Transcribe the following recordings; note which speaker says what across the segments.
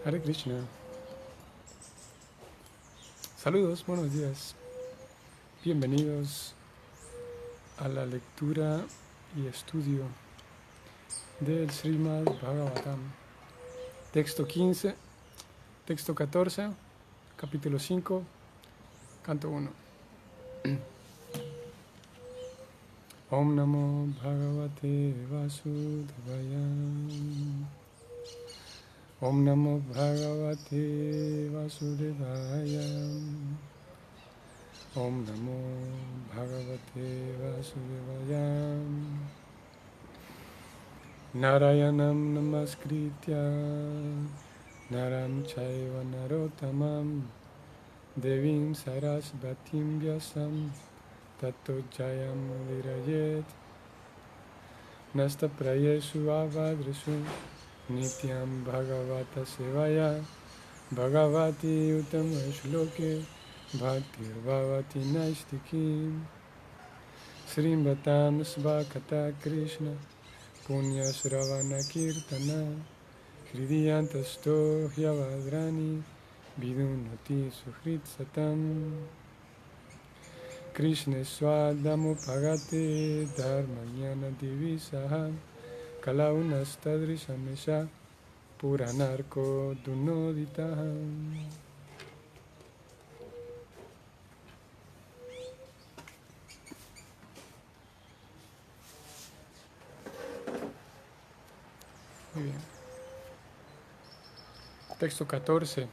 Speaker 1: Hare Krishna. Saludos, buenos días. Bienvenidos a la lectura y estudio del Srimad Bhagavatam. Texto 15, texto 14, capítulo 5, canto 1. Om Namo Bhagavate Vasudevaya. Om Namo Bhagavate Vasudevaya. Om Namo Bhagavate Vasudevaya. Narayanam Namaskritya Naram Chaiva Narottamam Devim Sarasvatim Vyasam Tato Jayam Virayet Nasta Prayesu Avadresu Nityam Bhagavata Sevaya Bhagavati Uttama Shloke Bhaktir Bhavati Naistikim Srimvatam Svakata Krishna Punya Sravana Kirtana Hridiyantasto Hyavadrani Vidunati Suhrit Satam Krishna Swadamo Pagate Dharmanyana Divisaha Kalaunastadrishamesha Puranarko Dunoditaha. Muy bien. Texto 14.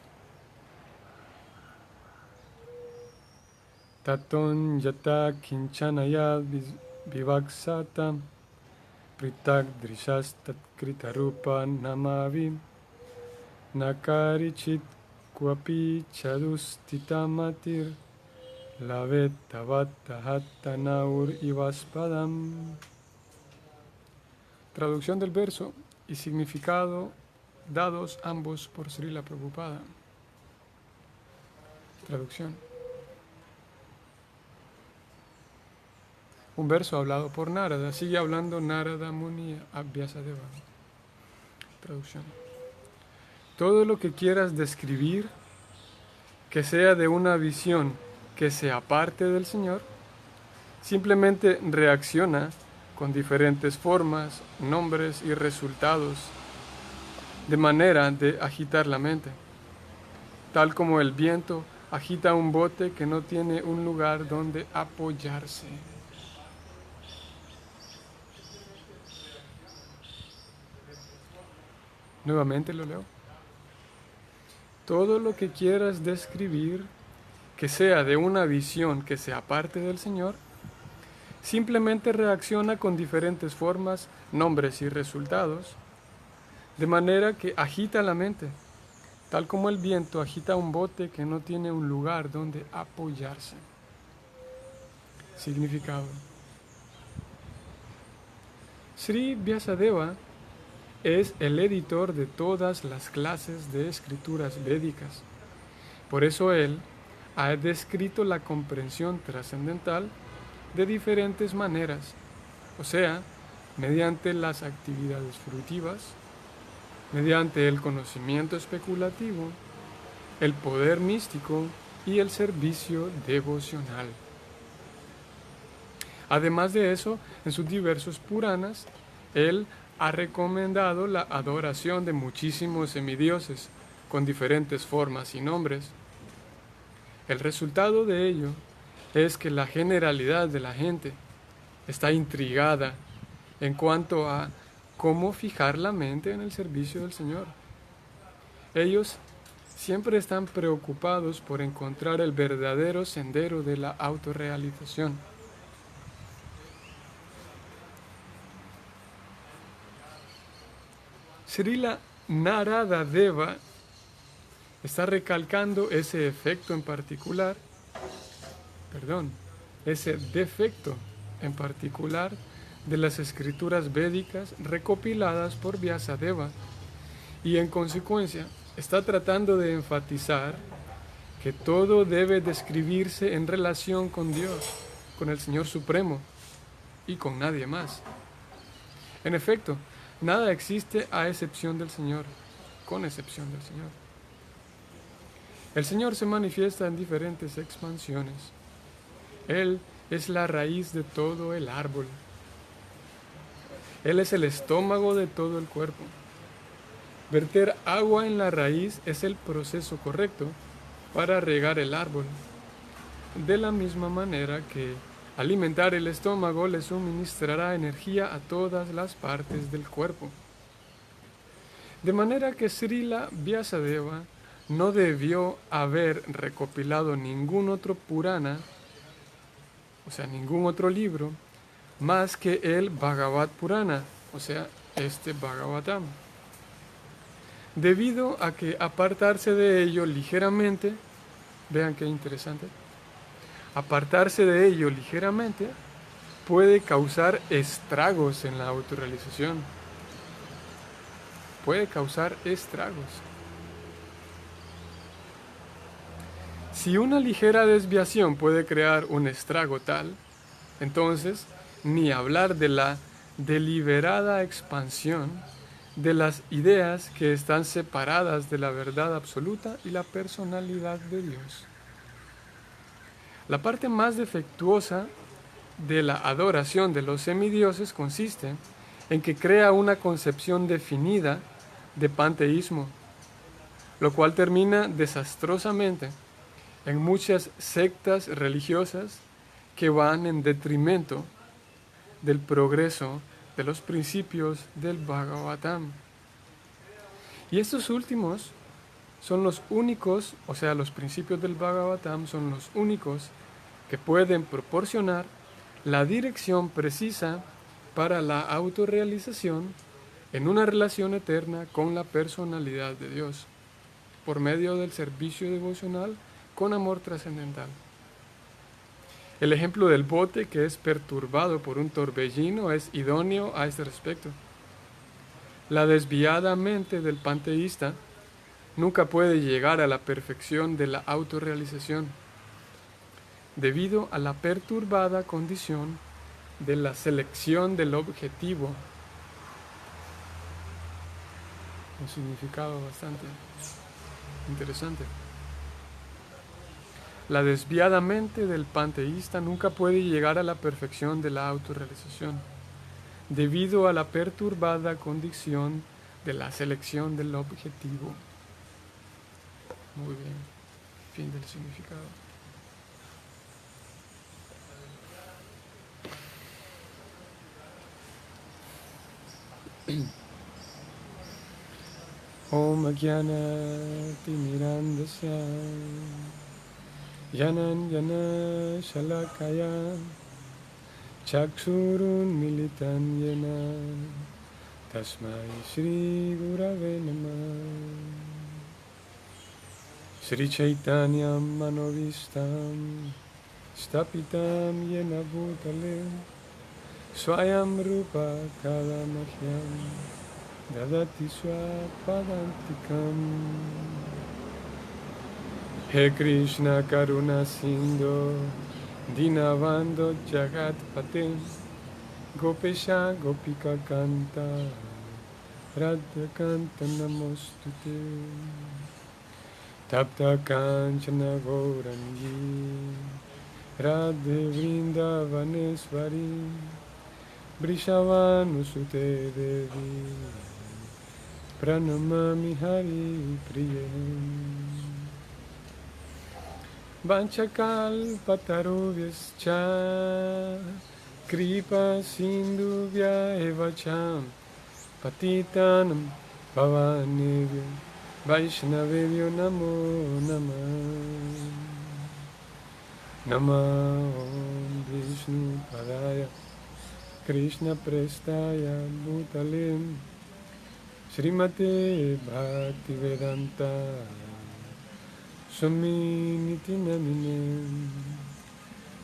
Speaker 1: Taton yata kinchanaya vivaksata pritak drishas tatkritarupa namavi nakarichit kwapi chadustitamatir lavet tavat tahatanaur ivaspadam. Traducción del verso y significado dados ambos por Srila Prabhupada. Traducción. Un verso hablado por Narada. Sigue hablando Narada Muni a Vyasadeva. Traducción. Todo lo que quieras describir que sea de una visión que sea parte del Señor, simplemente reacciona con diferentes formas, nombres y resultados, de manera de agitar la mente, tal como el viento agita un bote que no tiene un lugar donde apoyarse. Nuevamente lo leo. Todo lo que quieras describir que sea de una visión que sea parte del Señor, simplemente reacciona con diferentes formas, nombres y resultados, de manera que agita la mente, tal como el viento agita un bote que no tiene un lugar donde apoyarse. Significado. Sri Vyasadeva es el editor de todas las clases de escrituras védicas. Por eso él ha descrito la comprensión trascendental de diferentes maneras, o sea, mediante las actividades fruitivas, mediante el conocimiento especulativo, el poder místico y el servicio devocional. Además de eso, en sus diversos Puranas, él ha recomendado la adoración de muchísimos semidioses con diferentes formas y nombres. El resultado de ello es que la generalidad de la gente está intrigada en cuanto a cómo fijar la mente en el servicio del Señor. Ellos siempre están preocupados por encontrar el verdadero sendero de la autorrealización. Srila Narada Deva está recalcando ese defecto en particular de las escrituras védicas recopiladas por Vyasadeva, y en consecuencia está tratando de enfatizar que todo debe describirse en relación con Dios, con el Señor Supremo y con nadie más. En efecto, nada existe a excepción del Señor. con excepción del Señor. El Señor se manifiesta en diferentes expansiones. Él es la raíz de todo el árbol. Él es el estómago de todo el cuerpo. Verter agua en la raíz es el proceso correcto para regar el árbol. De la misma manera que alimentar el estómago le suministrará energía a todas las partes del cuerpo. De manera que Srila Vyasadeva no debió haber recopilado ningún otro Purana, o sea, ningún otro libro, más que el Bhagavad Purana, o sea, este Bhagavatam. Debido a que apartarse de ello ligeramente, vean qué interesante, apartarse de ello ligeramente puede causar estragos en la autorrealización. Puede causar estragos. Si una ligera desviación puede crear un estrago tal, entonces ni hablar de la deliberada expansión de las ideas que están separadas de la verdad absoluta y la personalidad de Dios. La parte más defectuosa de la adoración de los semidioses consiste en que crea una concepción definida de panteísmo, lo cual termina desastrosamente en muchas sectas religiosas que van en detrimento del progreso de los principios del Bhagavatam. Y estos últimos son los únicos, o sea, los principios del Bhagavatam son los únicos que pueden proporcionar la dirección precisa para la autorrealización en una relación eterna con la personalidad de Dios, por medio del servicio devocional con amor trascendental. El ejemplo del bote que es perturbado por un torbellino es idóneo a este respecto. La desviada mente del panteísta nunca puede llegar a la perfección de la autorrealización, debido a la perturbada condición de la selección del objetivo. Un significado bastante interesante. La desviada mente del panteísta nunca puede llegar a la perfección de la autorrealización, debido a la perturbada condición de la selección del objetivo. Muy bien, fin del significado. Om Ajnana Timirandasya Yanan Yana Shalakaya Chaksurun Militan Yena Tasmai Shri Gurave Namah Shri Chaitanya Manovistam Stapitam Yena Bhutale Swayam Rupa Kadamahyam Dadati Swapadantikam. He Krishna Karuna Sindhu Dinavando Jagatpate Gopesha Gopika Kanta Radha Kanta Namostute Tapta Kanchana Gaurangi Radhe Vrindavanesvari Vrishavanusute Devi Pranamami Hari Priye Vanchakal Patarubhyascha Kripa Sindhuvya Evacham Patitanam Pavanebhyo Vaishnavebhyo Namo Namah. Namah Om Vishnu Padaya Krishna Prestaya Bhutalim Srimate Bhaktivedanta Swami Niti Namine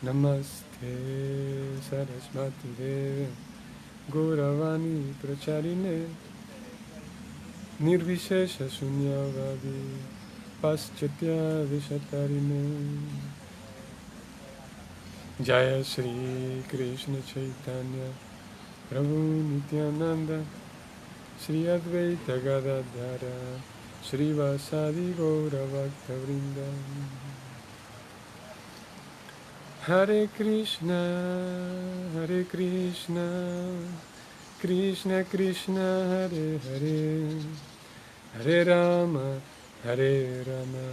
Speaker 1: Namaste Saraswati Deve Gauravani Pracharine Nirvishesha Sunyavadi Paschatya Vishatarine Jaya Shri Krishna Chaitanya Prabhu Nityananda Shri Advaita Gadadhara Srivasadi Gaura Bhakta Vrinda. Hare Krishna, Krishna Krishna, Hare Hare, Hare Rama, Hare Rama,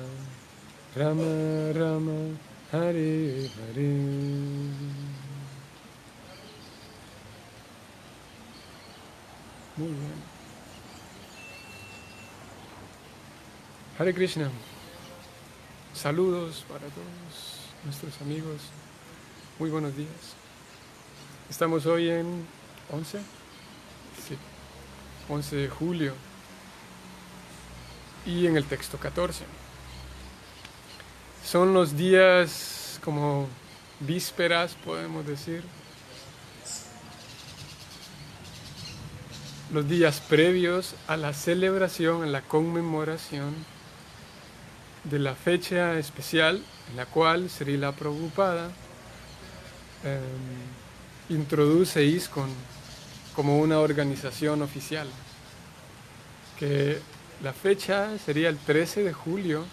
Speaker 1: Rama Rama, Hare Hare. Muy bien. Hare Krishna. Saludos para todos nuestros amigos. Muy buenos días. Estamos hoy en 11. Sí, 11 de julio. Y en el texto 14. Son los días como vísperas, podemos decir. Los días previos a la celebración, a la conmemoración de la fecha especial en la cual Srila Prabhupada introduce ISKCON como una organización oficial, que la fecha sería el 13 de julio,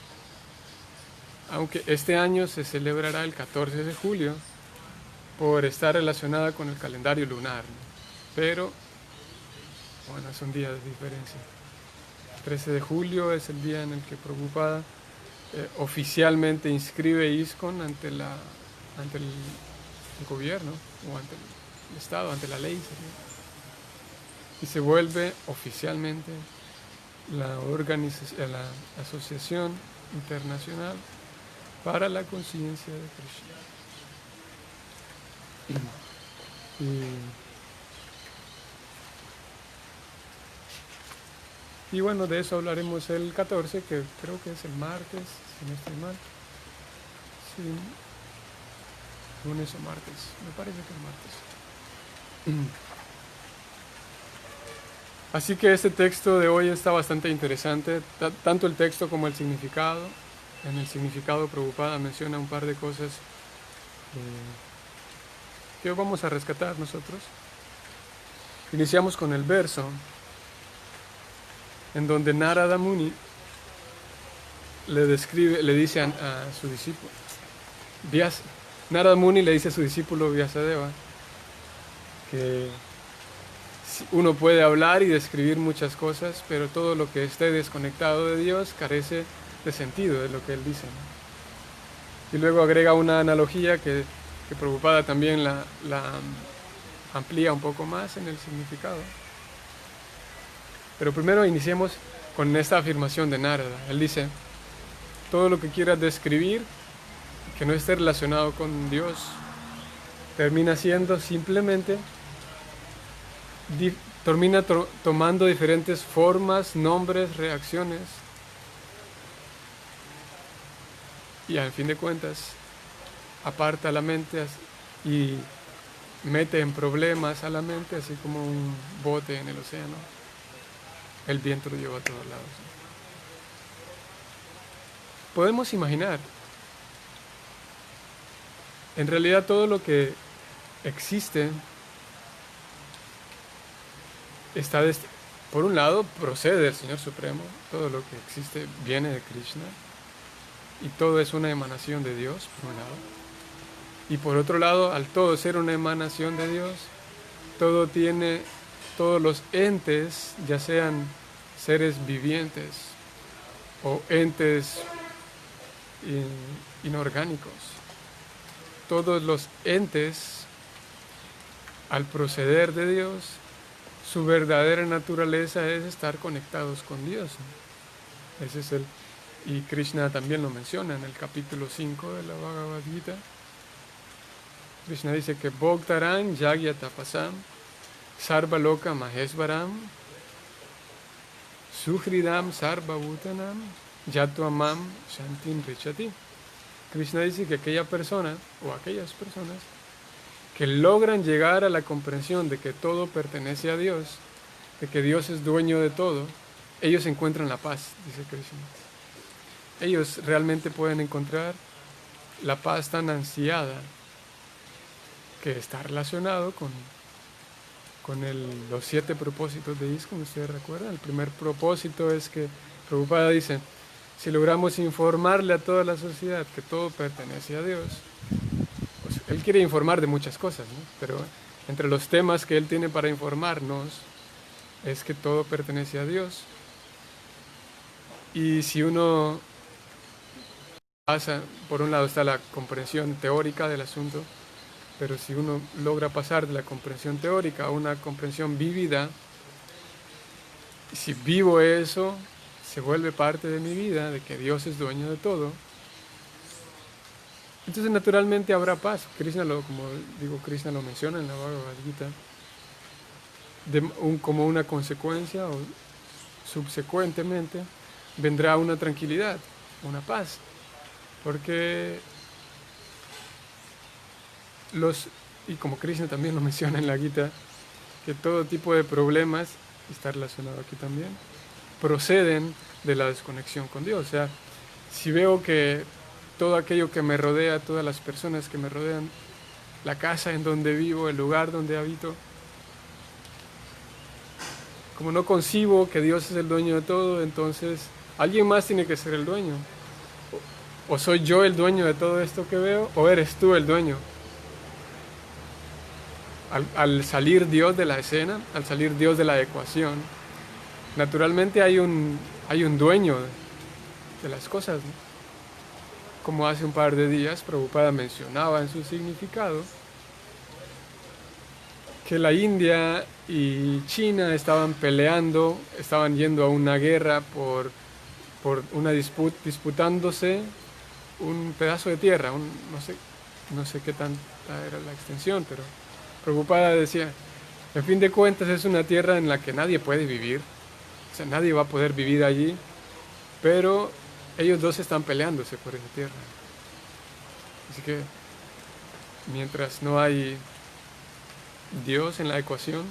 Speaker 1: aunque este año se celebrará el 14 de julio por estar relacionada con el calendario lunar, pero bueno, son días de diferencia. El 13 de julio es el día en el que Prabhupada oficialmente inscribe ISKCON ante el gobierno o ante el Estado, ante la ley, y se vuelve oficialmente la organización, la Asociación Internacional para la Conciencia de Krishna. Y bueno, de eso hablaremos el 14, que creo que es el martes, si no estoy mal. Sí, lunes o martes, me parece que es martes. Así que este texto de hoy está bastante interesante, tanto el texto como el significado. En el significado Prabhupada menciona un par de cosas que vamos a rescatar nosotros. Iniciamos con el verso en donde Narada Muni le dice a su discípulo, Narada Muni le dice a su discípulo Vyasadeva que uno puede hablar y describir muchas cosas, pero todo lo que esté desconectado de Dios carece de sentido, de lo que él dice, ¿no? Y luego agrega una analogía que Prabhupada también la amplía un poco más en el significado. Pero primero iniciemos con esta afirmación de Narada. Él dice, todo lo que quieras describir que no esté relacionado con Dios termina siendo simplemente, termina tomando diferentes formas, nombres, reacciones, y al fin de cuentas aparta la mente y mete en problemas a la mente, así como un bote en el océano. El viento lo lleva a todos lados. Podemos imaginar, en realidad todo lo que existe está, por un lado, procede del Señor Supremo, todo lo que existe viene de Krishna, y todo es una emanación de Dios, por un lado. Y por otro lado, al todo ser una emanación de Dios, todos los entes, ya sean seres vivientes o entes inorgánicos, todos los entes, al proceder de Dios, su verdadera naturaleza es estar conectados con Dios. Ese es y Krishna también lo menciona en el capítulo 5 de la Bhagavad Gita. Krishna dice que Bhoktaran Yagyatapasam Sarva Loka Mahesvaram Suhridam Sarva Bhutanam Yatuamam Shantim Richati. Krishna dice que aquella persona o aquellas personas que logran llegar a la comprensión de que todo pertenece a Dios, de que Dios es dueño de todo, ellos encuentran la paz, dice Krishna. Ellos realmente pueden encontrar la paz tan ansiada que está relacionado con los 7 propósitos de ISKCON. Ustedes recuerdan, el primer propósito es que Prabhupada dice, si logramos informarle a toda la sociedad que todo pertenece a Dios, pues él quiere informar de muchas cosas, ¿no? Pero entre los temas que él tiene para informarnos es que todo pertenece a Dios. Y si uno pasa, por un lado está la comprensión teórica del asunto, pero si uno logra pasar de la comprensión teórica a una comprensión vívida, si vivo eso, se vuelve parte de mi vida, de que Dios es dueño de todo, entonces naturalmente habrá paz. Krishna Krishna lo menciona en la Bhagavad Gita, como una consecuencia o subsecuentemente vendrá una tranquilidad, una paz, porque y como Krishna también lo menciona en la Gita, que todo tipo de problemas, está relacionado aquí también, proceden de la desconexión con Dios. O sea, si veo que todo aquello que me rodea, todas las personas que me rodean, la casa en donde vivo, el lugar donde habito, como no concibo que Dios es el dueño de todo, entonces alguien más tiene que ser el dueño. O soy yo el dueño de todo esto que veo, o eres tú el dueño. Al salir Dios de la escena, al salir Dios de la ecuación, naturalmente hay un dueño de las cosas, ¿no? Como hace un par de días Prabhupada mencionaba en su significado, que la India y China estaban peleando, estaban yendo a una guerra por una disputándose un pedazo de tierra, no sé qué tanta era la extensión, pero Prabhupada decía, en fin de cuentas es una tierra en la que nadie puede vivir, o sea, nadie va a poder vivir allí, pero ellos dos están peleándose por esa tierra. Así que mientras no hay Dios en la ecuación,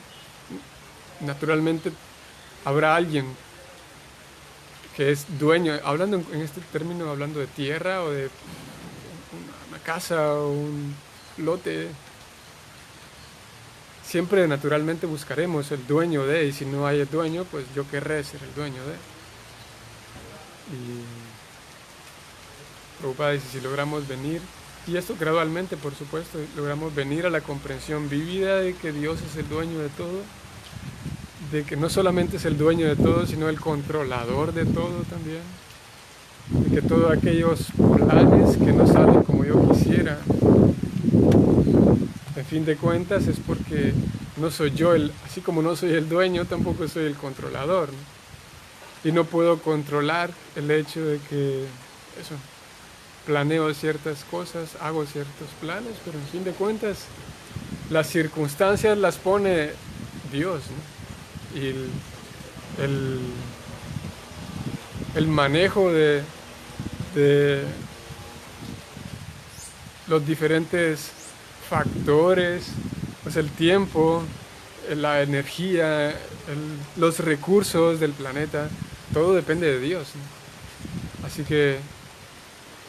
Speaker 1: naturalmente habrá alguien que es dueño, hablando en este término, hablando de tierra o de una casa o un lote, siempre naturalmente buscaremos el dueño de, y si no hay el dueño, pues yo querré ser el dueño de. Y Prabhupada dice, si logramos venir, y esto gradualmente por supuesto, logramos venir a la comprensión vívida de que Dios es el dueño de todo, de que no solamente es el dueño de todo, sino el controlador de todo también, de que todos aquellos planes que no salen como yo quisiera, en fin de cuentas es porque no soy yo así como no soy el dueño, tampoco soy el controlador, ¿no? Y no puedo controlar el hecho de que planeo ciertas cosas, hago ciertos planes, pero en fin de cuentas las circunstancias las pone Dios, ¿no? Y el manejo de los diferentes factores, pues el tiempo, la energía, los recursos del planeta, todo depende de Dios, ¿no? Así que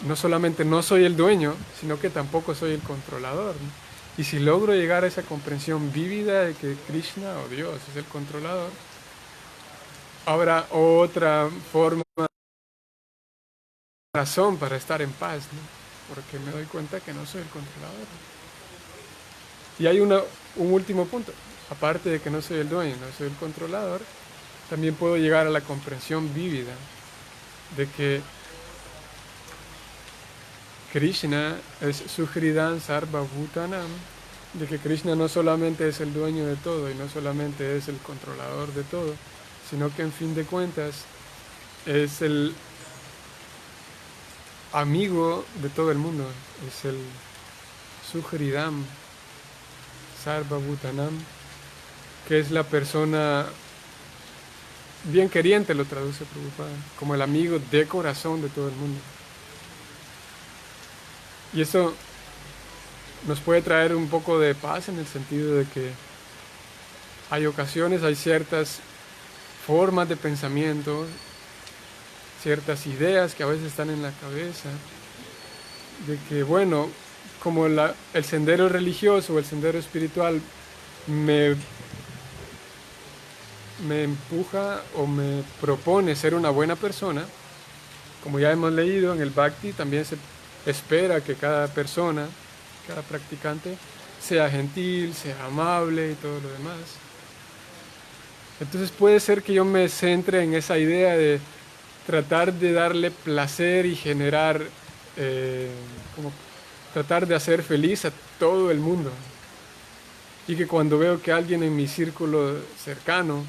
Speaker 1: no solamente no soy el dueño, sino que tampoco soy el controlador, ¿no? Y si logro llegar a esa comprensión vívida de que Krishna o Dios es el controlador, habrá otra forma, razón para estar en paz, ¿no? Porque me doy cuenta que no soy el controlador. Y hay un último punto, aparte de que no soy el dueño, no soy el controlador, también puedo llegar a la comprensión vívida de que Krishna es Suhridan Sarva Bhutanam, de que Krishna no solamente es el dueño de todo y no solamente es el controlador de todo, sino que en fin de cuentas es el amigo de todo el mundo, es el Suhridam Sarva Bhutanam, que es la persona bien queriente, lo traduce Prabhupada, como el amigo de corazón de todo el mundo. Y eso nos puede traer un poco de paz en el sentido de que hay ocasiones, hay ciertas formas de pensamiento, ciertas ideas que a veces están en la cabeza, de que bueno, como el sendero religioso o el sendero espiritual me me empuja o me propone ser una buena persona. Como ya hemos leído en el Bhakti, también se espera que cada persona, cada practicante, sea gentil, sea amable y todo lo demás. Entonces puede ser que yo me centre en esa idea de tratar de darle placer y generar, eh, como tratar de hacer feliz a todo el mundo. Y que cuando veo que alguien en mi círculo cercano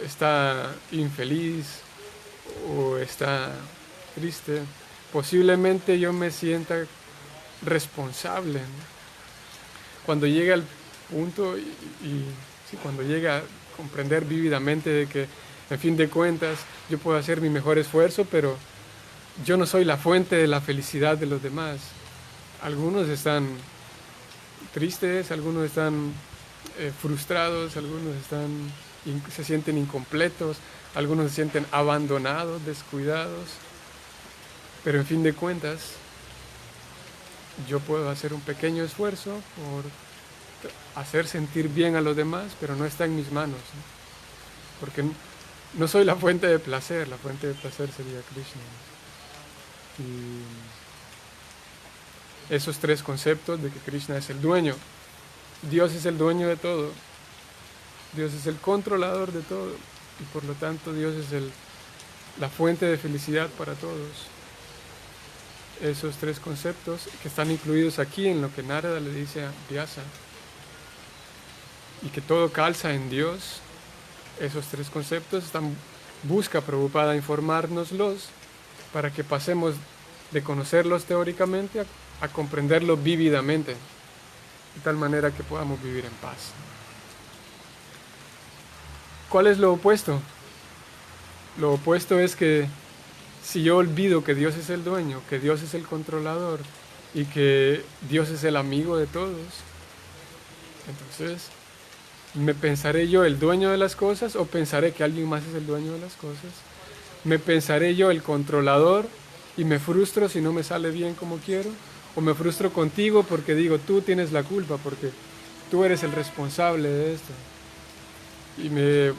Speaker 1: está infeliz o está triste, posiblemente yo me sienta responsable, ¿no? Cuando llegue al punto sí, cuando llegue a comprender vívidamente de que, en fin de cuentas, yo puedo hacer mi mejor esfuerzo, pero yo no soy la fuente de la felicidad de los demás. Algunos están tristes, algunos están frustrados, algunos se sienten incompletos, algunos se sienten abandonados, descuidados, pero en fin de cuentas, yo puedo hacer un pequeño esfuerzo por hacer sentir bien a los demás, pero no está en mis manos, ¿no? Porque no soy la fuente de placer, la fuente de placer sería Krishna. Y esos tres conceptos de que Krishna es el dueño, Dios es el dueño de todo, Dios es el controlador de todo, y por lo tanto Dios es la fuente de felicidad para todos. Esos tres conceptos que están incluidos aquí en lo que Narada le dice a Vyasa, y que todo calza en Dios, esos tres conceptos busca Prabhupada informárnoslos para que pasemos de conocerlos teóricamente a comprenderlos vívidamente, de tal manera que podamos vivir en paz. ¿Cuál es lo opuesto? Lo opuesto es que si yo olvido que Dios es el dueño, que Dios es el controlador y que Dios es el amigo de todos, entonces ¿me pensaré yo el dueño de las cosas o pensaré que alguien más es el dueño de las cosas? ¿Me pensaré yo el controlador y me frustro si no me sale bien como quiero? ¿O me frustro contigo porque digo, tú tienes la culpa, porque tú eres el responsable de esto? Y me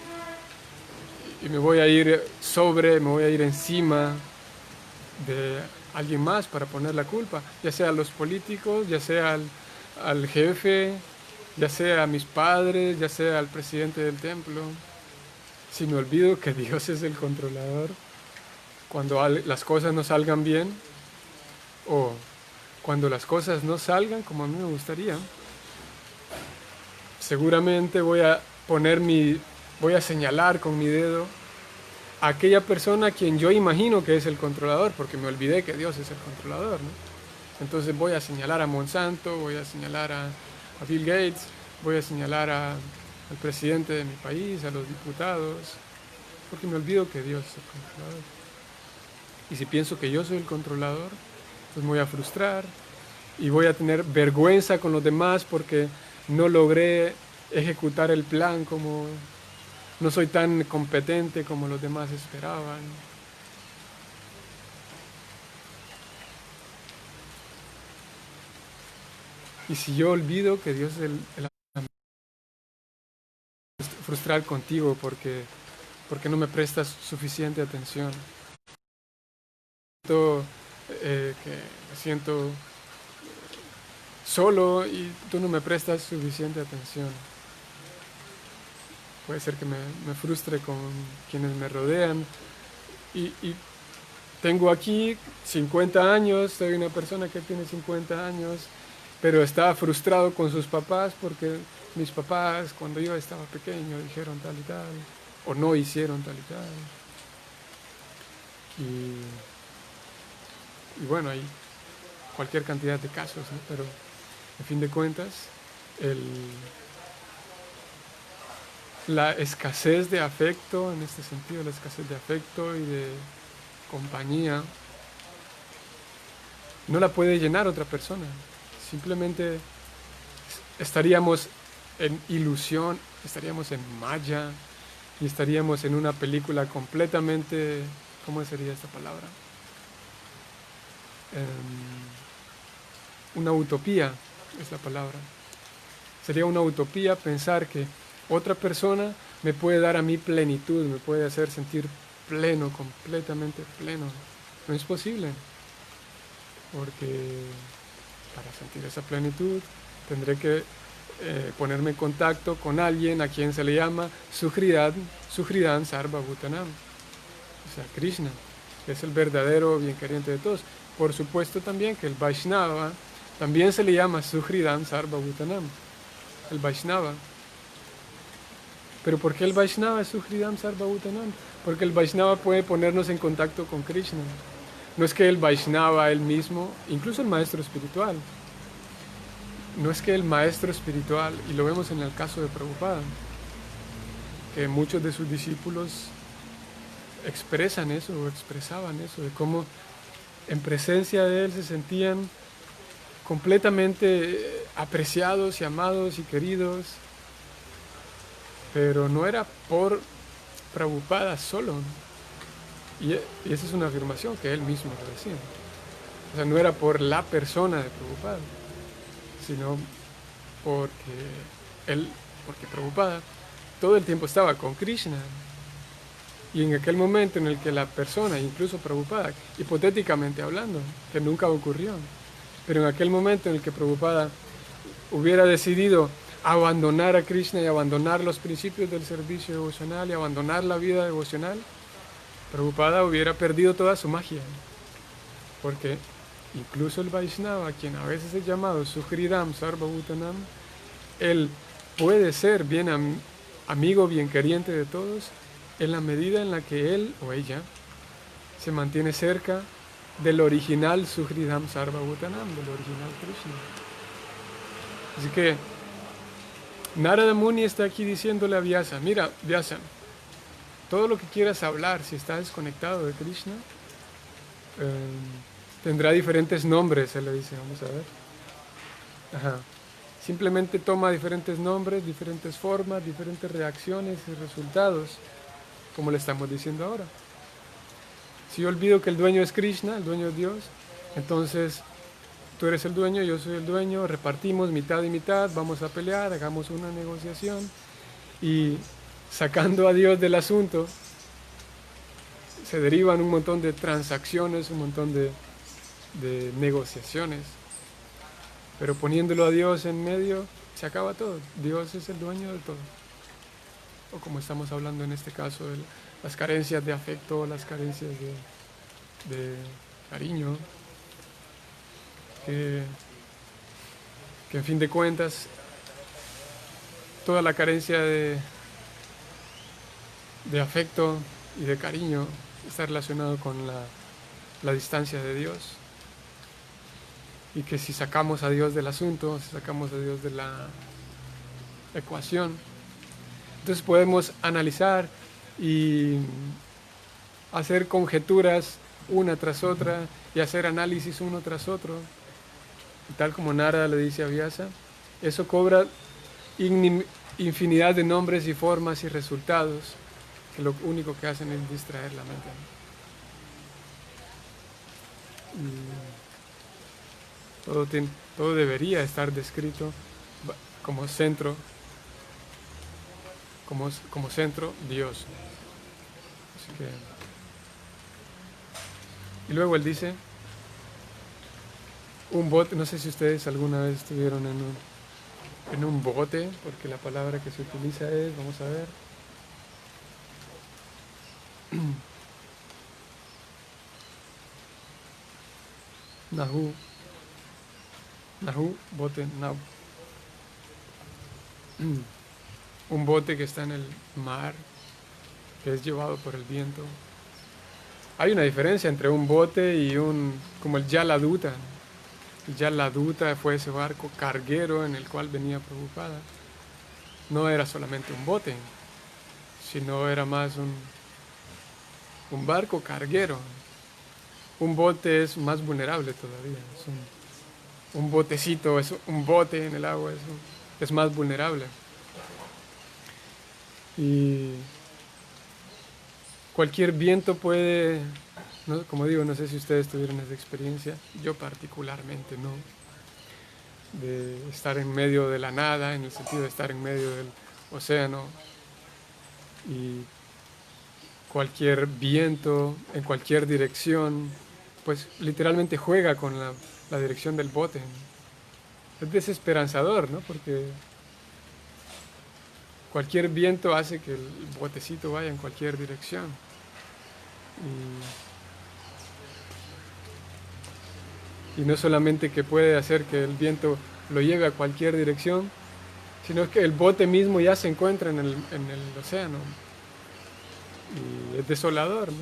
Speaker 1: voy a ir me voy a ir encima de alguien más para poner la culpa, ya sea a los políticos, ya sea al jefe, ya sea a mis padres, ya sea al presidente del templo. Si me olvido que Dios es el controlador, cuando las cosas no salgan bien, o cuando las cosas no salgan como a mí me gustaría, seguramente voy a señalar con mi dedo a aquella persona a quien yo imagino que es el controlador, porque me olvidé que Dios es el controlador, ¿no? Entonces voy a señalar a Monsanto, voy a señalar a Bill Gates, voy a señalar al presidente de mi país, a los diputados, porque me olvido que Dios es el controlador. Y si pienso que yo soy el controlador, pues me voy a frustrar y voy a tener vergüenza con los demás porque no logré ejecutar el plan, como no soy tan competente como los demás esperaban. Y si yo olvido que Dios es el frustrar contigo porque no me prestas suficiente atención. Que me siento solo y tú no me prestas suficiente atención. Puede ser que me frustre con quienes me rodean. Y tengo aquí 50 años, soy una persona que tiene 50 años, pero está frustrado con sus papás porque mis papás cuando yo estaba pequeño dijeron tal y tal, o no hicieron tal y tal. Y bueno, hay cualquier cantidad de casos, ¿no? Pero en fin de cuentas, la escasez de afecto, en este sentido, la escasez de afecto y de compañía, no la puede llenar otra persona. Simplemente estaríamos en ilusión, estaríamos en maya y estaríamos en una película completamente, ¿cómo sería esta palabra? Una utopía es la palabra. Sería una utopía pensar que otra persona me puede dar a mí plenitud, me puede hacer sentir pleno, completamente pleno. No es posible, porque para sentir esa plenitud tendré que ponerme en contacto con alguien a quien se le llama Suhridan Sarvabhutanam, o sea, Krishna, que es el verdadero bien queriente de todos. Por supuesto también que el Vaishnava también se le llama Suhridan Sarvabhutanam, el Vaishnava. Pero ¿por qué el Vaishnava es Suhridan Sarvabhutanam? Porque el Vaishnava puede ponernos en contacto con Krishna. No es que el Vaishnava él mismo, incluso el maestro espiritual, no es que el maestro espiritual, y lo vemos en el caso de Prabhupada, que muchos de sus discípulos expresan eso o expresaban eso, de cómo en presencia de él se sentían completamente apreciados y amados y queridos, pero no era por Prabhupada solo, y esa es una afirmación que él mismo lo decía. O sea, no era por la persona de Prabhupada, sino porque Prabhupada todo el tiempo estaba con Krishna. Y en aquel momento en el que la persona, incluso Prabhupada, hipotéticamente hablando, que nunca ocurrió, pero en aquel momento en el que Prabhupada hubiera decidido abandonar a Krishna y abandonar los principios del servicio devocional y abandonar la vida devocional, Prabhupada hubiera perdido toda su magia. Porque incluso el Vaishnava, quien a veces es llamado Suhridam Sarvabhutanam, él puede ser bien amigo, bien queriente de todos, en la medida en la que él o ella se mantiene cerca del original Suhridam Sarvabhutanam, del original Krishna. Así que Narada Muni está aquí diciéndole a Vyasa, mira, Vyasa, todo lo que quieras hablar, si estás desconectado de Krishna, tendrá diferentes nombres, se le dice, vamos a ver. Ajá. Simplemente toma diferentes nombres, diferentes formas, diferentes reacciones y resultados, como le estamos diciendo ahora. Si yo olvido que el dueño es Krishna, el dueño es Dios, entonces tú eres el dueño, yo soy el dueño, repartimos mitad y mitad, vamos a pelear, hagamos una negociación y sacando a Dios del asunto, se derivan un montón de transacciones, un montón de negociaciones. Pero poniéndolo a Dios en medio, se acaba todo. Dios es el dueño de todo. O como estamos hablando en este caso, de las carencias de afecto, las carencias de cariño, que en fin de cuentas, toda la carencia de afecto y de cariño está relacionado con la distancia de Dios. Y que si sacamos a Dios del asunto, si sacamos a Dios de la ecuación, entonces podemos analizar y hacer conjeturas una tras otra y hacer análisis uno tras otro. Y tal como Narada le dice a Vyasa, eso cobra infinidad de nombres y formas y resultados que lo único que hacen es distraer la mente. Todo debería estar descrito como centro, como centro Dios. Así que, y luego él dice, un bote, no sé si ustedes alguna vez estuvieron en un bote, porque la palabra que se utiliza es, vamos a ver, Nahu, bote, Nahu. Un bote que está en el mar, que es llevado por el viento. Hay una diferencia entre un bote y como el Jaladuta. El Jaladuta fue ese barco carguero en el cual venía Prabhupada. No era solamente un bote, sino era más un barco carguero. Un bote es más vulnerable todavía. Un botecito, es un bote en el agua, es más vulnerable. Y cualquier viento puede, ¿no? Como digo, no sé si ustedes tuvieron esa experiencia, yo particularmente no, de estar en medio de la nada, en el sentido de estar en medio océano, y cualquier viento en cualquier dirección, pues literalmente juega con la dirección del bote. Es desesperanzador, ¿no? Porque cualquier viento hace que el botecito vaya en cualquier dirección. Y no solamente que puede hacer que el viento lo lleve a cualquier dirección, sino que el bote mismo ya se encuentra en el océano. Y es desolador, ¿no?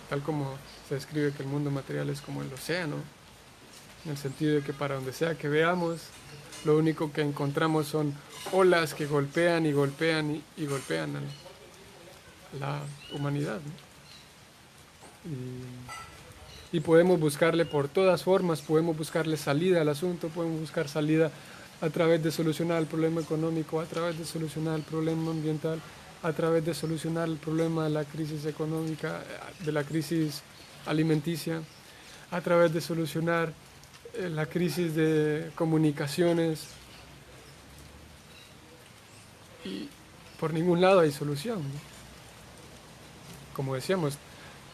Speaker 1: Tal como se describe que el mundo material es como el océano, en el sentido de que para donde sea que veamos, lo único que encontramos son olas que golpean y golpean y golpean a la humanidad, ¿no? Y podemos buscarle por todas formas, podemos buscarle salida al asunto, podemos buscar salida a través de solucionar el problema económico, a través de solucionar el problema ambiental, a través de solucionar el problema de la crisis económica, de la crisis alimenticia, a través de solucionar la crisis de comunicaciones. Y por ningún lado hay solución, ¿no? Como decíamos,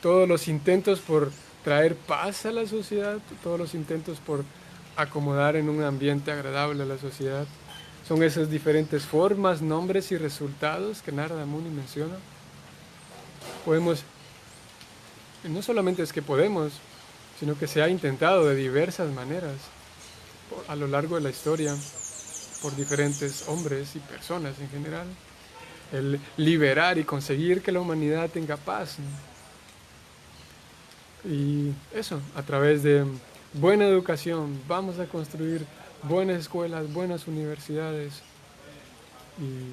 Speaker 1: todos los intentos por traer paz a la sociedad, todos los intentos por acomodar en un ambiente agradable a la sociedad, son esas diferentes formas, nombres y resultados que Narada Muni menciona. Podemos, no solamente es que podemos, sino que se ha intentado de diversas maneras a lo largo de la historia por diferentes hombres y personas en general, el liberar y conseguir que la humanidad tenga paz, ¿no? Y eso, a través de buena educación, vamos a construir buenas escuelas, buenas universidades. Y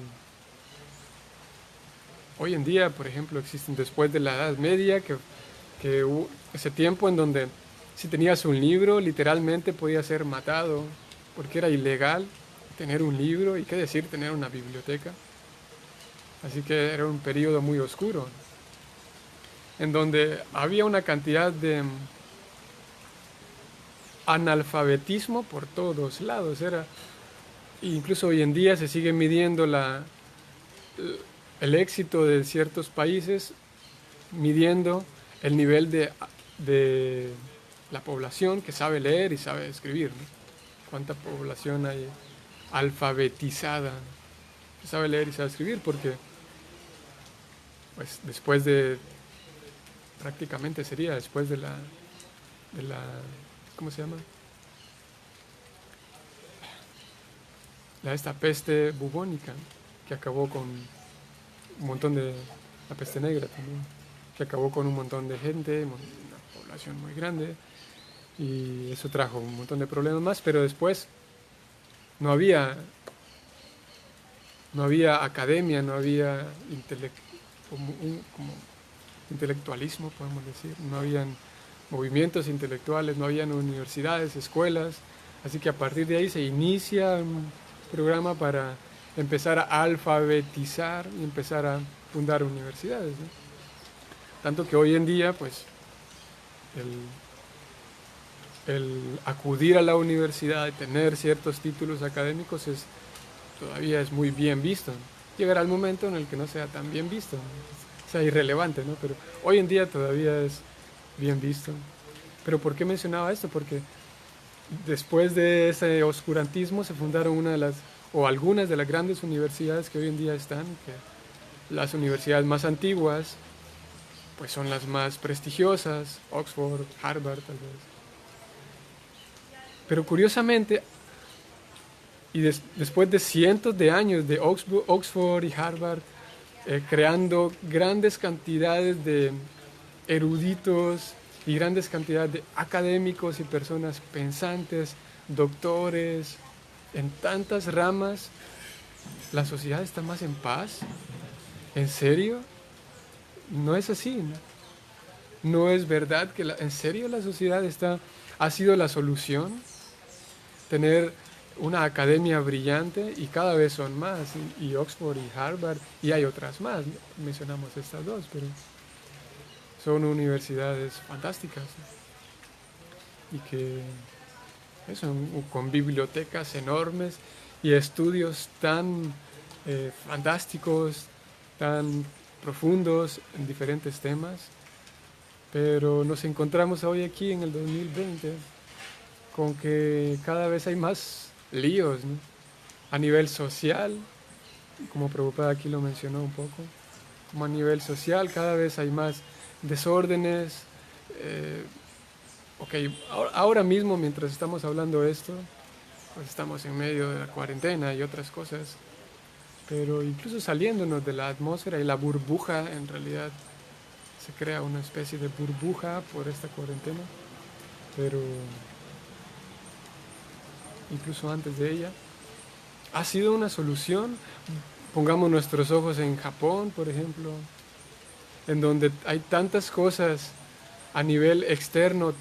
Speaker 1: hoy en día, por ejemplo, existen después de la Edad Media, que hubo ese tiempo en donde si tenías un libro, literalmente podías ser matado, porque era ilegal tener un libro y qué decir tener una biblioteca. Así que era un periodo muy oscuro, en donde había una cantidad de analfabetismo por todos lados. Incluso hoy en día se sigue midiendo el éxito de ciertos países, midiendo el nivel de la población que sabe leer y sabe escribir, ¿no? ¿Cuánta población hay alfabetizada que sabe leer y sabe escribir? Porque pues después de, prácticamente sería después de la ¿cómo se llama? Esta peste bubónica que acabó con un montón de, la peste negra también, que acabó con un montón de gente, una población muy grande, y eso trajo un montón de problemas más, pero después no había academia, no había como intelectualismo, podemos decir, no habían movimientos intelectuales, no habían universidades, escuelas, así que a partir de ahí se inicia un programa para empezar a alfabetizar y empezar a fundar universidades, ¿no? Tanto que hoy en día, pues, el acudir a la universidad y tener ciertos títulos académicos todavía es muy bien visto. Llegará el momento en el que no sea tan bien visto, ¿no? Sea irrelevante, ¿no? Pero hoy en día todavía es bien visto. ¿Pero por qué mencionaba esto? Porque después de ese oscurantismo se fundaron algunas de las grandes universidades que hoy en día están, que las universidades más antiguas, pues son las más prestigiosas, Oxford, Harvard tal vez. Pero curiosamente, y después de cientos de años de Oxford y Harvard, creando grandes cantidades de eruditos y grandes cantidades de académicos y personas pensantes, doctores, en tantas ramas, ¿la sociedad está más en paz? ¿En serio? No es así, ¿no? No es verdad que en serio la sociedad ha sido la solución. Tener una academia brillante y cada vez son más, y Oxford y Harvard, y hay otras más, mencionamos estas dos, pero son universidades fantásticas, ¿no? Y que con bibliotecas enormes y estudios tan fantásticos, tan profundos en diferentes temas, pero nos encontramos hoy aquí en el 2020 con que cada vez hay más líos, ¿no? A nivel social, como Prabhupada aquí lo mencionó un poco, como a nivel social cada vez hay más desórdenes. Ok, ahora mismo mientras estamos hablando esto, pues estamos en medio de la cuarentena y otras cosas, pero incluso saliéndonos de la atmósfera y la burbuja, en realidad se crea una especie de burbuja por esta cuarentena, pero incluso antes de ella, ha sido una solución. Pongamos nuestros ojos en Japón, por ejemplo, en donde hay tantas cosas a nivel externo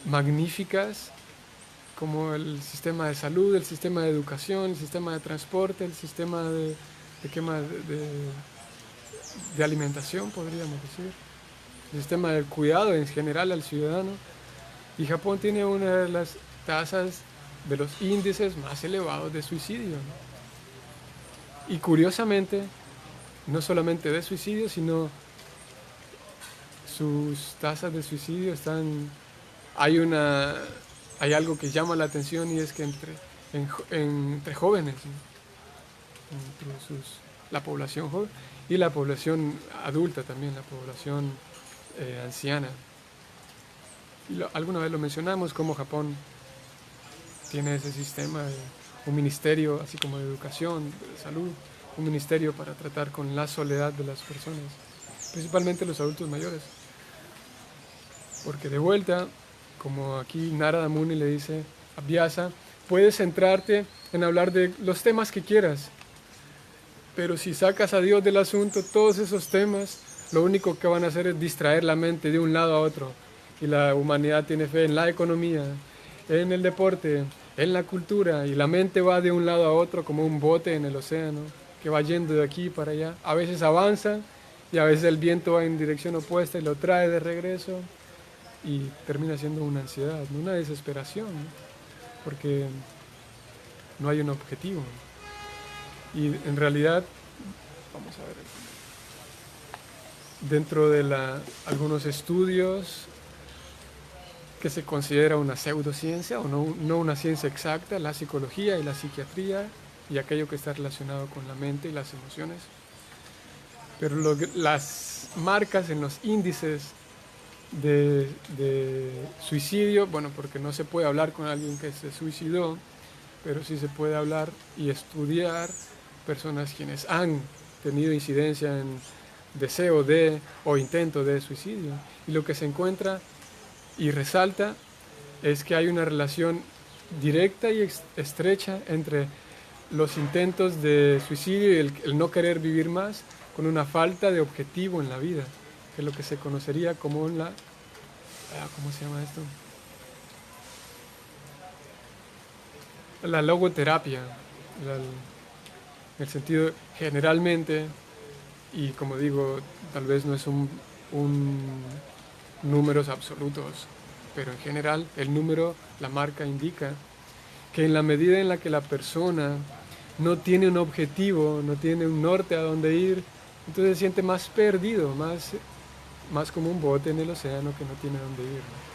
Speaker 1: magníficas, como el sistema de salud, el sistema de educación, el sistema de transporte, el sistema ¿qué más? De alimentación, podríamos decir, el sistema del cuidado en general al ciudadano. Y Japón tiene una de las tasas de los índices más elevados de suicidio, ¿no? Y curiosamente, no solamente de suicidio, sino sus tasas de suicidio están... Hay algo que llama la atención, y es que entre jóvenes, ¿no? La población joven y la población adulta también, la población anciana. Alguna vez lo mencionamos, como Japón tiene ese sistema de un ministerio, así como de educación, de salud, un ministerio para tratar con la soledad de las personas, principalmente los adultos mayores. Porque de vuelta, como aquí Narada Muni le dice a Vyasa, puedes centrarte en hablar de los temas que quieras, pero si sacas a Dios del asunto, todos esos temas lo único que van a hacer es distraer la mente de un lado a otro. Y la humanidad tiene fe en la economía, en el deporte, en la cultura, y la mente va de un lado a otro como un bote en el océano, que va yendo de aquí para allá. A veces avanza y a veces el viento va en dirección opuesta y lo trae de regreso, y termina siendo una ansiedad, una desesperación, ¿no? Porque no hay un objetivo. Y en realidad, vamos a ver, dentro de algunos estudios que se considera una pseudociencia o no una ciencia exacta, la psicología y la psiquiatría y aquello que está relacionado con la mente y las emociones. Pero las marcas en los índices de suicidio, bueno, porque no se puede hablar con alguien que se suicidó, pero sí se puede hablar y estudiar personas quienes han tenido incidencia en deseo de o intento de suicidio. Y lo que se encuentra y resalta es que hay una relación directa y estrecha entre los intentos de suicidio y el no querer vivir más, con una falta de objetivo en la vida, que es lo que se conocería como ¿cómo se llama esto? La logoterapia, en el sentido generalmente, y como digo, tal vez no es un números absolutos, pero en general el número, la marca indica que en la medida en la que la persona no tiene un objetivo, no tiene un norte a donde ir, entonces se siente más perdido, más como un bote en el océano que no tiene a dónde ir, ¿no?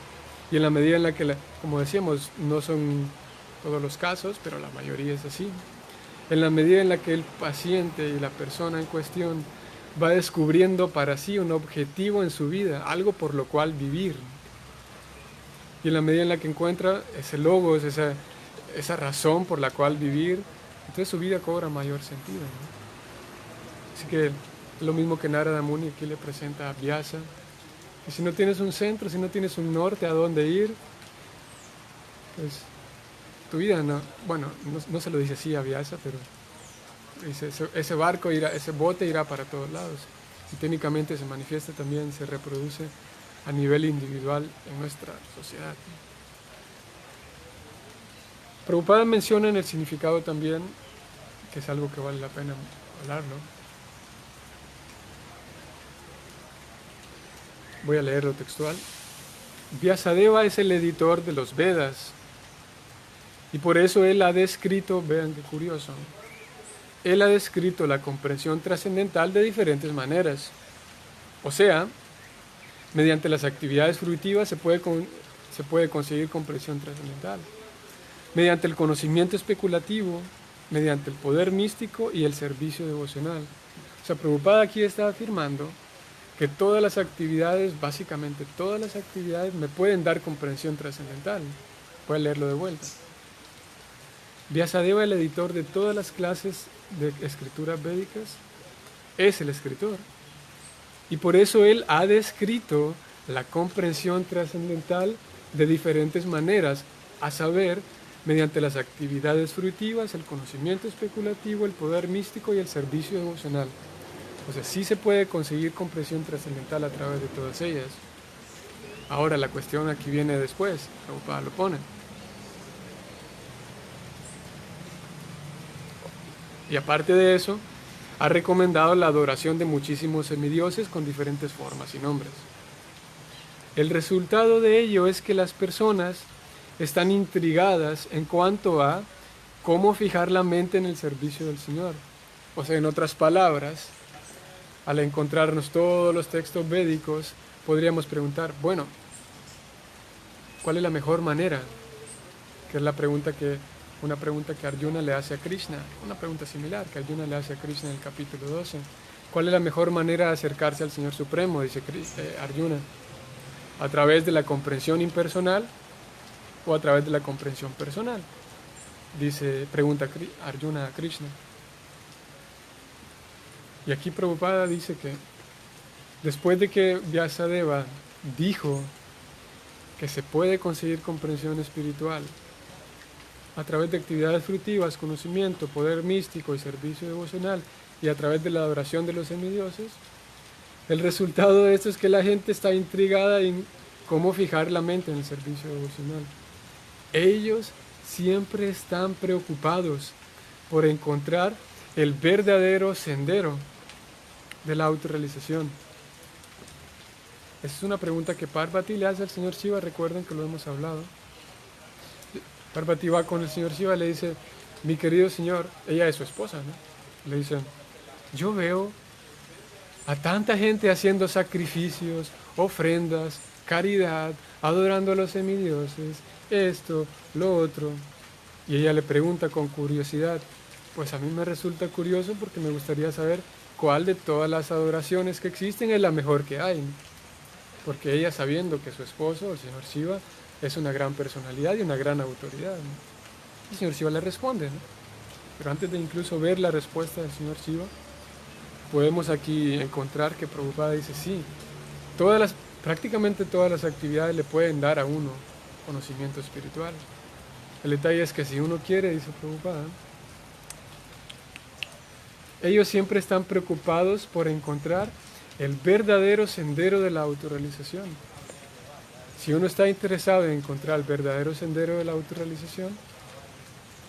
Speaker 1: Y en la medida en la que, como decíamos, no son todos los casos, pero la mayoría es así, en la medida en la que el paciente y la persona en cuestión va descubriendo para sí un objetivo en su vida, algo por lo cual vivir, y en la medida en la que encuentra ese logos, esa razón por la cual vivir, entonces su vida cobra mayor sentido, ¿no? Así que lo mismo que Narada Muni aquí le presenta a Vyasa, que si no tienes un centro, si no tienes un norte a dónde ir, pues tu vida no se lo dice así a Vyasa, pero dice, ese barco irá, ese bote irá para todos lados, y técnicamente se manifiesta también, se reproduce a nivel individual en nuestra sociedad. Prabhupada menciona en el significado también, que es algo que vale la pena hablarlo. Voy a leerlo textual. Vyasadeva es el editor de los Vedas, y por eso él ha descrito, vean qué curioso, él ha descrito la comprensión trascendental de diferentes maneras. O sea, mediante las actividades fruitivas se puede conseguir comprensión trascendental. Mediante el conocimiento especulativo, mediante el poder místico y el servicio devocional. O sea, Prabhupada aquí está afirmando que todas las actividades, básicamente todas las actividades, me pueden dar comprensión trascendental. Puede leerlo de vuelta. Vyasadeva, el editor de todas las clases de escrituras védicas, es el escritor. Y por eso él ha descrito la comprensión trascendental de diferentes maneras, a saber, mediante las actividades fruitivas, el conocimiento especulativo, el poder místico y el servicio devocional. O sea, sí se puede conseguir comprensión trascendental a través de todas ellas. Ahora la cuestión aquí viene después, Prabhupada lo pone. Y aparte de eso, ha recomendado la adoración de muchísimos semidioses con diferentes formas y nombres. El resultado de ello es que las personas están intrigadas en cuanto a cómo fijar la mente en el servicio del Señor. O sea, en otras palabras, al encontrarnos todos los textos védicos, podríamos preguntar, bueno, ¿cuál es la mejor manera? Que es una pregunta que Arjuna le hace a Krishna, una pregunta similar que Arjuna le hace a Krishna en el capítulo 12. ¿Cuál es la mejor manera de acercarse al Señor Supremo? Dice Arjuna. ¿A través de la comprensión impersonal o a través de la comprensión personal? Pregunta Arjuna a Krishna. Y aquí Prabhupada dice que después de que Vyasadeva dijo que se puede conseguir comprensión espiritual a través de actividades fruitivas, conocimiento, poder místico y servicio devocional, y a través de la adoración de los semidioses, el resultado de esto es que la gente está intrigada en cómo fijar la mente en el servicio devocional. Ellos siempre están preocupados por encontrar el verdadero sendero de la autorrealización. Esa es una pregunta que Parvati le hace al señor Shiva, recuerden que lo hemos hablado. Parvati va con el señor Shiva y le dice, mi querido señor, ella es su esposa, ¿no? Le dice, yo veo a tanta gente haciendo sacrificios, ofrendas, caridad, adorando a los semidioses, esto, lo otro. Y ella le pregunta con curiosidad, pues a mí me resulta curioso porque me gustaría saber cuál de todas las adoraciones que existen es la mejor que hay, ¿no? Porque ella, sabiendo que su esposo, el señor Shiva, es una gran personalidad y una gran autoridad, ¿no? El señor Shiva le responde, ¿no? Pero antes de incluso ver la respuesta del señor Shiva, podemos aquí encontrar que Prabhupada dice, sí, prácticamente todas las actividades le pueden dar a uno conocimiento espiritual. El detalle es que si uno quiere, dice Prabhupada, ellos siempre están preocupados por encontrar el verdadero sendero de la autorrealización. Si uno está interesado en encontrar el verdadero sendero de la autorrealización,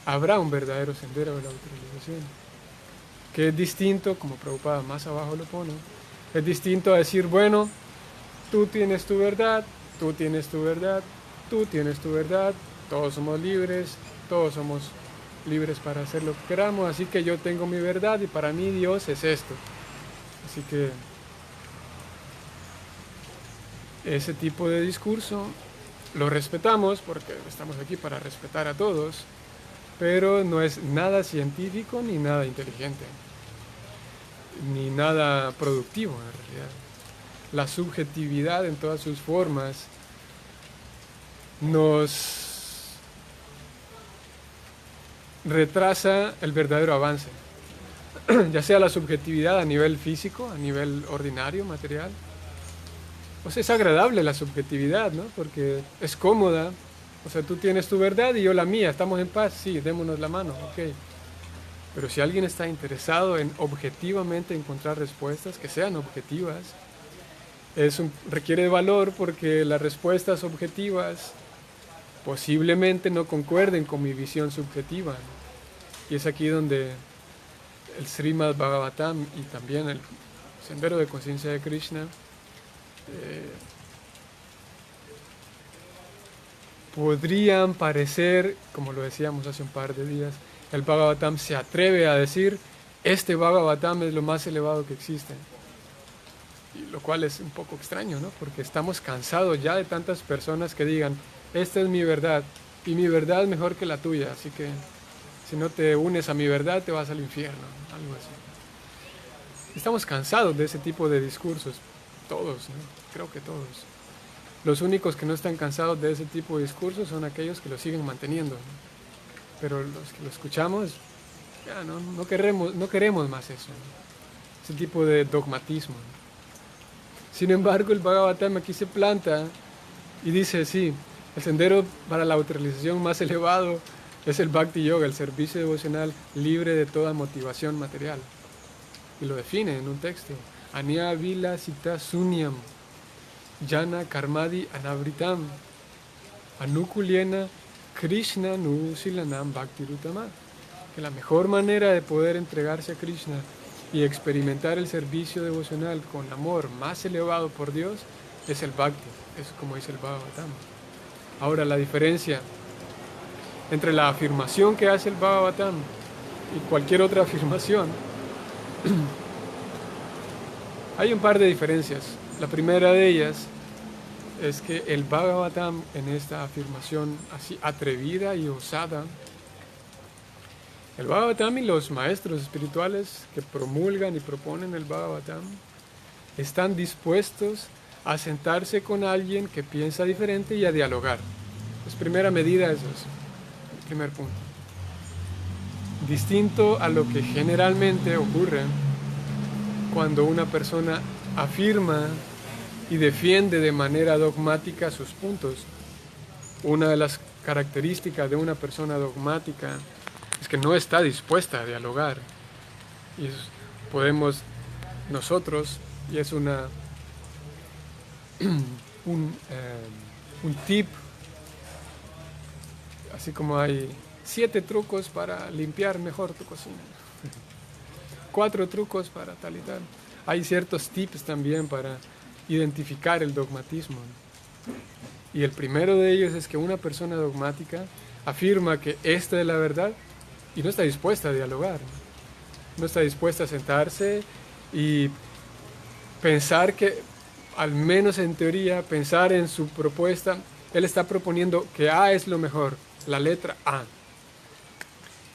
Speaker 1: habrá un verdadero sendero de la autorrealización, que es distinto, como Prabhupada más abajo lo pone, es distinto a decir, bueno, tú tienes tu verdad, tú tienes tu verdad, tú tienes tu verdad, todos somos libres para hacer lo que queramos, así que yo tengo mi verdad y para mí Dios es esto. Así que ese tipo de discurso lo respetamos porque estamos aquí para respetar a todos, pero no es nada científico ni nada inteligente, ni nada productivo en realidad. La subjetividad en todas sus formas nos retrasa el verdadero avance, ya sea la subjetividad a nivel físico, a nivel ordinario, material. O sea, es agradable la subjetividad, ¿no? Porque es cómoda. O sea, tú tienes tu verdad y yo la mía, estamos en paz, sí, démonos la mano, ok. Pero si alguien está interesado en objetivamente encontrar respuestas que sean objetivas, requiere de valor porque las respuestas objetivas posiblemente no concuerden con mi visión subjetiva, ¿no? Y es aquí donde el Srimad Bhagavatam y también el Sendero de Conciencia de Krishna podrían parecer, como lo decíamos hace un par de días, el Bhagavatam se atreve a decir este Bhagavatam es lo más elevado que existe. Y lo cual es un poco extraño, ¿no? Porque estamos cansados ya de tantas personas que digan, esta es mi verdad, y mi verdad es mejor que la tuya, así que si no te unes a mi verdad te vas al infierno, algo así. Estamos cansados de ese tipo de discursos, todos, ¿no? Creo que todos. Los únicos que no están cansados de ese tipo de discursos son aquellos que lo siguen manteniendo, ¿no? Pero los que lo escuchamos, ya no queremos más eso, ¿no? Ese tipo de dogmatismo, ¿no? Sin embargo, el Bhagavatam aquí se planta y dice, sí, el sendero para la autorrealización más elevado es el Bhakti Yoga, el servicio devocional libre de toda motivación material. Y lo define en un texto. Anya Vila Sita Sunyam, Jana Karmadi Anavritam, Anukuliena Krishna Nusilanam Bhakti Rutama. Que la mejor manera de poder entregarse a Krishna y experimentar el servicio devocional con amor más elevado por Dios es el Bhakti. Eso es como dice el Bhagavatam. Ahora, la diferencia entre la afirmación que hace el Bhagavatam y cualquier otra afirmación, hay un par de diferencias. La primera de ellas es que el Bhagavatam, en esta afirmación así atrevida y osada, el Bhagavatam y los maestros espirituales que promulgan y proponen el Bhagavatam están dispuestos a sentarse con alguien que piensa diferente y a dialogar. Es primera medida, eso es el primer punto. Distinto a lo que generalmente ocurre cuando una persona afirma y defiende de manera dogmática sus puntos. Una de las características de una persona dogmática es que no está dispuesta a dialogar. Y podemos nosotros, y es un tip, así como hay 7 trucos para limpiar mejor tu cocina, 4 trucos para tal y tal. Hay ciertos tips también para identificar el dogmatismo. Y el primero de ellos es que una persona dogmática afirma que esta es la verdad y no está dispuesta a dialogar. No está dispuesta a sentarse y pensar que, al menos en teoría, pensar en su propuesta. Él está proponiendo que A es lo mejor, la letra A.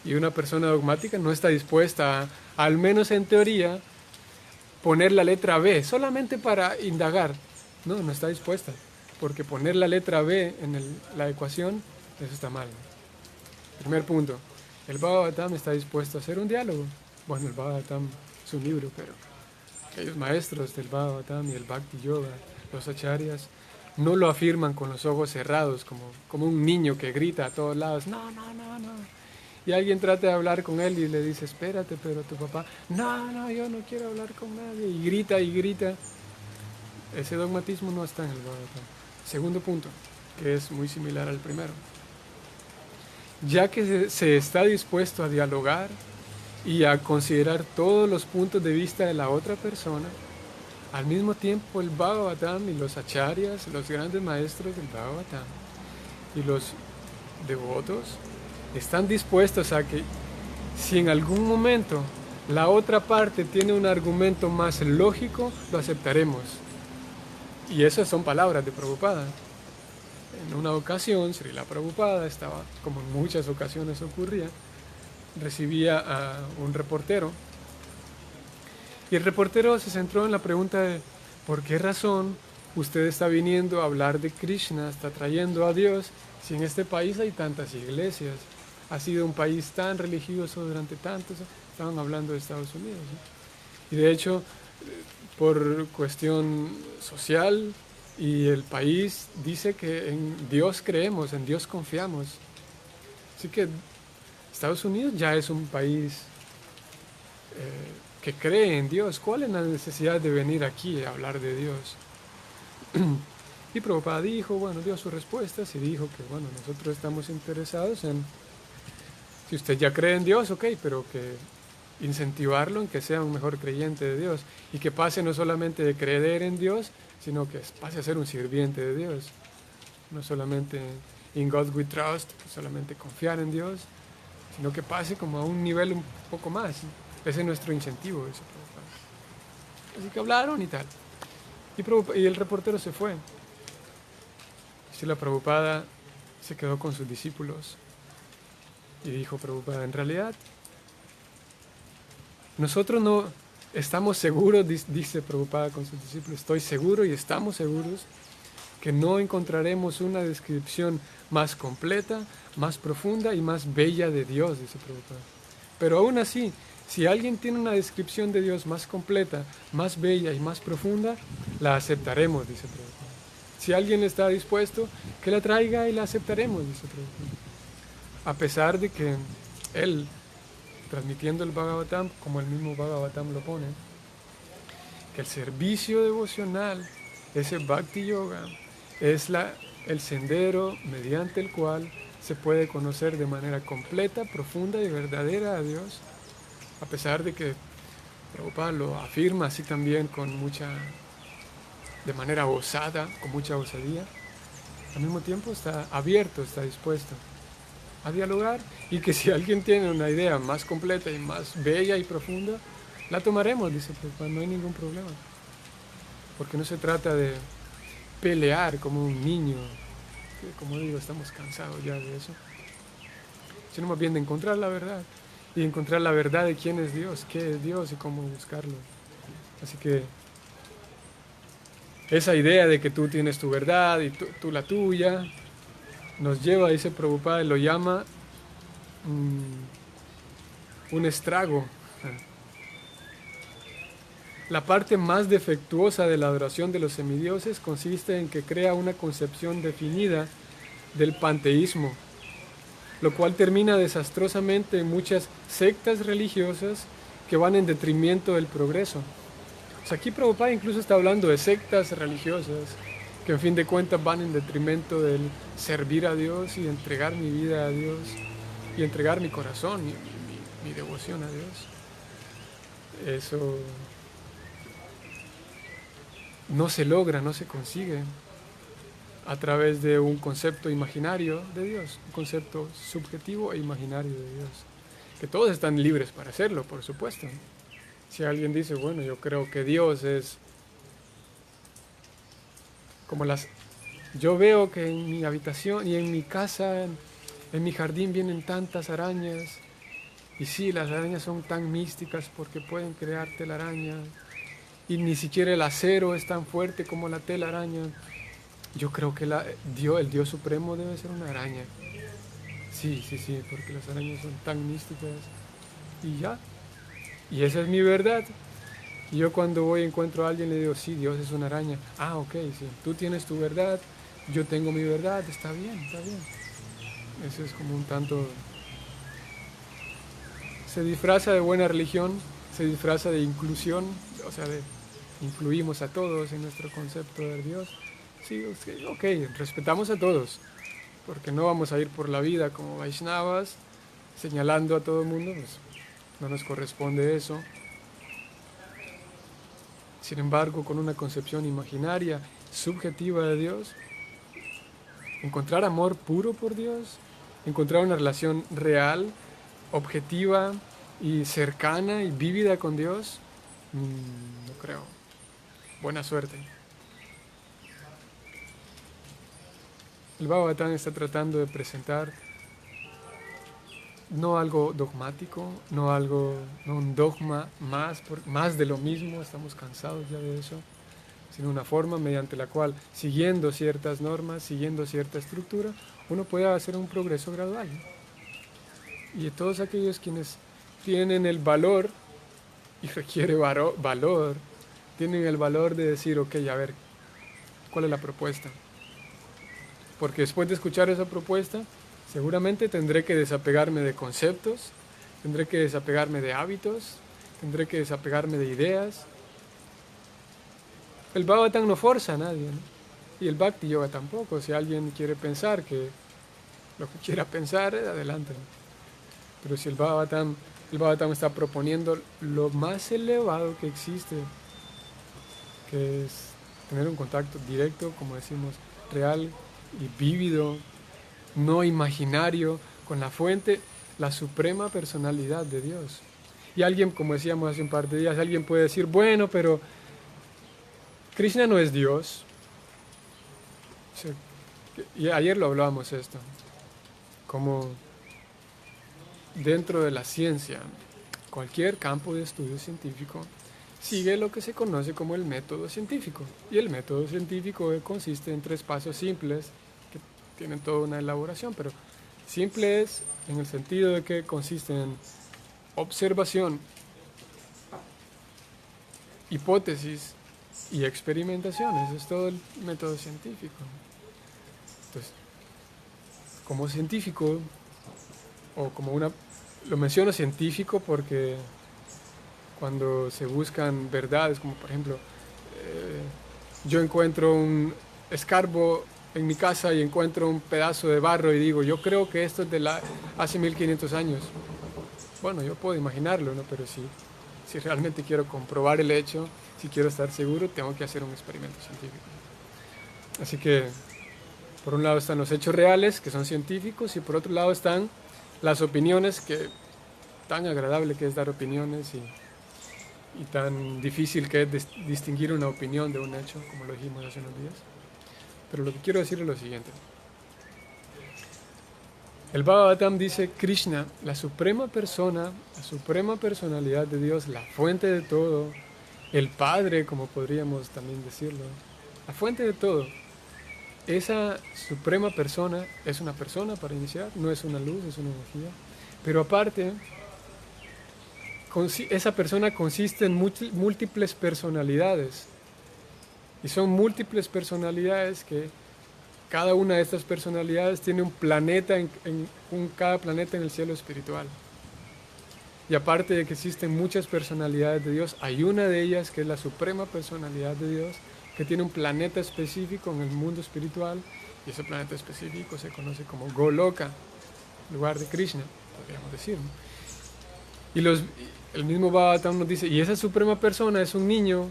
Speaker 1: Y una persona dogmática no está dispuesta a, al menos en teoría, poner la letra B solamente para indagar. No está dispuesta. Porque poner la letra B en la ecuación, eso está mal. Primer punto. El Bhagavatam está dispuesto a hacer un diálogo. Bueno, el Bhagavatam es un libro, pero aquellos maestros del Bhagavatam y el Bhakti Yoga, los acharyas, no lo afirman con los ojos cerrados, como un niño que grita a todos lados, no. Y alguien trata de hablar con él y le dice, espérate, pero tu papá, no, yo no quiero hablar con nadie. Y grita. Ese dogmatismo no está en el Bhagavatam. Segundo punto, que es muy similar al primero. Ya que se está dispuesto a dialogar y a considerar todos los puntos de vista de la otra persona, al mismo tiempo el Bhagavatam y los acharyas, los grandes maestros del Bhagavatam y los devotos están dispuestos a que si en algún momento la otra parte tiene un argumento más lógico, lo aceptaremos. Y esas son palabras de Prabhupada. En una ocasión, Srila Prabhupada estaba, como en muchas ocasiones ocurría, recibía a un reportero. Y el reportero se centró en la pregunta de ¿por qué razón usted está viniendo a hablar de Krishna, está trayendo a Dios, si en este país hay tantas iglesias? Ha sido un país tan religioso durante tantos años. Estaban hablando de Estados Unidos, ¿no? Y de hecho, por cuestión social, y el país dice que en Dios creemos, en Dios confiamos. Así que Estados Unidos ya es un país que cree en Dios. ¿Cuál es la necesidad de venir aquí a hablar de Dios? Y Prabhupada dijo, dio sus respuestas y dijo que, nosotros estamos interesados en, si usted ya cree en Dios, ok, pero que incentivarlo en que sea un mejor creyente de Dios y que pase no solamente de creer en Dios, sino que pase a ser un sirviente de Dios. No solamente in God we trust, solamente confiar en Dios, sino que pase como a un nivel un poco más. Ese es nuestro incentivo, dice Prabhupada. Así que hablaron y tal. Y el reportero se fue. Y la Prabhupada se quedó con sus discípulos y dijo Prabhupada, en realidad, nosotros no estamos seguros, dice Prabhupada con sus discípulos, estoy seguro y estamos seguros que no encontraremos una descripción más completa, más profunda y más bella de Dios, dice Prabhupada. Pero aún así, si alguien tiene una descripción de Dios más completa, más bella y más profunda, la aceptaremos, dice Prabhupada. Si alguien está dispuesto, que la traiga y la aceptaremos, dice Prabhupada. A pesar de que él, transmitiendo el Bhagavatam, como el mismo Bhagavatam lo pone, que el servicio devocional, ese Bhakti Yoga, es el sendero mediante el cual se puede conocer de manera completa, profunda y verdadera a Dios, a pesar de que Prabhupada lo afirma así también de manera osada, con mucha osadía, al mismo tiempo está abierto, está dispuesto a dialogar, y que si alguien tiene una idea más completa y más bella y profunda, la tomaremos, dice Prabhupada, no hay ningún problema. Porque no se trata de pelear como un niño, que como digo, estamos cansados ya de eso, sino más bien de encontrar la verdad, y encontrar la verdad de quién es Dios, qué es Dios y cómo buscarlo. Así que esa idea de que tú tienes tu verdad y tú la tuya, nos lleva, dice Prabhupada, lo llama un estrago. La parte más defectuosa de la adoración de los semidioses consiste en que crea una concepción definida del panteísmo, lo cual termina desastrosamente en muchas sectas religiosas que van en detrimento del progreso. O sea, aquí Prabhupada incluso está hablando de sectas religiosas que en fin de cuentas van en detrimento del servir a Dios y entregar mi vida a Dios y entregar mi corazón, mi devoción a Dios. Eso no se logra, no se consigue a través de un concepto imaginario de Dios, un concepto subjetivo e imaginario de Dios. Que todos están libres para hacerlo, por supuesto. Si alguien dice, bueno, yo creo que Dios es como yo veo que en mi habitación y en mi casa, en mi jardín vienen tantas arañas, y sí, las arañas son tan místicas porque pueden crear telaraña, y ni siquiera el acero es tan fuerte como la telaraña. Yo creo que el Dios Supremo debe ser una araña. Sí, porque las arañas son tan místicas. Y ya. Y esa es mi verdad. Y yo cuando voy y encuentro a alguien le digo, sí, Dios es una araña. Ah, ok, sí. Tú tienes tu verdad, yo tengo mi verdad. Está bien, está bien. Eso es como un tanto... Se disfraza de buena religión, se disfraza de inclusión, o sea, incluimos a todos en nuestro concepto de Dios. Sí, ok, respetamos a todos, porque no vamos a ir por la vida como Vaishnavas, señalando a todo el mundo, pues no nos corresponde eso. Sin embargo, con una concepción imaginaria, subjetiva de Dios, encontrar amor puro por Dios, encontrar una relación real, objetiva y cercana y vívida con Dios, no creo. Buena suerte. El Bhagavatam está tratando de presentar no algo dogmático, no un dogma más de lo mismo, estamos cansados ya de eso, sino una forma mediante la cual, siguiendo ciertas normas, siguiendo cierta estructura, uno puede hacer un progreso gradual. Y todos aquellos quienes tienen el valor, y requiere valor, tienen el valor de decir, ok, a ver, ¿cuál es la propuesta? Porque después de escuchar esa propuesta, seguramente tendré que desapegarme de conceptos, tendré que desapegarme de hábitos, tendré que desapegarme de ideas. El Bhagavatam no forza a nadie, ¿no? Y el Bhakti Yoga tampoco. Si alguien quiere pensar que lo que quiera pensar, adelante. Pero si el Bhagavatam está proponiendo lo más elevado que existe, que es tener un contacto directo, como decimos, real y vívido, no imaginario, con la fuente, la suprema personalidad de Dios. Y alguien, como decíamos hace un par de días, alguien puede decir, bueno, pero Krishna no es Dios. O sea, y ayer lo hablábamos esto, como dentro de la ciencia, cualquier campo de estudio científico sigue lo que se conoce como el método científico. Y el método científico consiste en 3 pasos simples que tienen toda una elaboración, pero simple es en el sentido de que consiste en observación, hipótesis y experimentación. Eso es todo el método científico. Entonces, como científico, o como una... Lo menciono científico porque cuando se buscan verdades, como por ejemplo, yo encuentro escarbo en mi casa y encuentro un pedazo de barro y digo, yo creo que esto es de hace 1500 años. Bueno, yo puedo imaginarlo, ¿no? Pero si realmente quiero comprobar el hecho, si quiero estar seguro, tengo que hacer un experimento científico. Así que, por un lado están los hechos reales, que son científicos, y por otro lado están las opiniones, que tan agradable que es dar opiniones y tan difícil que es distinguir una opinión de un hecho, como lo dijimos hace unos días. Pero lo que quiero decir es lo siguiente. El Bhagavatam dice, Krishna, la suprema persona, la suprema personalidad de Dios, la fuente de todo, el Padre, como podríamos también decirlo, la fuente de todo. Esa suprema persona es una persona, para iniciar, no es una luz, es una energía. Pero aparte, esa persona consiste en múltiples personalidades. Y son múltiples personalidades que cada una de estas personalidades tiene un planeta, cada planeta en el cielo espiritual. Y aparte de que existen muchas personalidades de Dios, hay una de ellas que es la suprema personalidad de Dios, que tiene un planeta específico en el mundo espiritual, y ese planeta específico se conoce como Goloka, lugar de Krishna, podríamos decir, ¿no? Y el mismo Bhagavatam nos dice, y esa suprema persona es un niño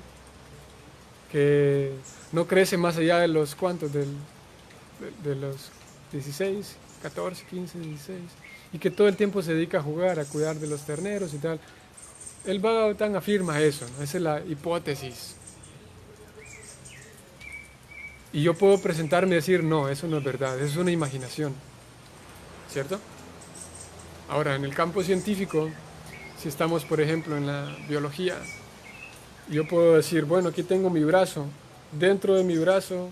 Speaker 1: que no crece más allá de los cuantos, de los 16, 14, 15, 16, y que todo el tiempo se dedica a jugar, a cuidar de los terneros y tal. El Bhagavatam afirma eso, ¿no? Esa es la hipótesis. Y yo puedo presentarme y decir, no, eso no es verdad, eso es una imaginación, ¿cierto? Ahora, en el campo científico, si estamos, por ejemplo, en la biología, yo puedo decir, bueno, aquí tengo mi brazo, dentro de mi brazo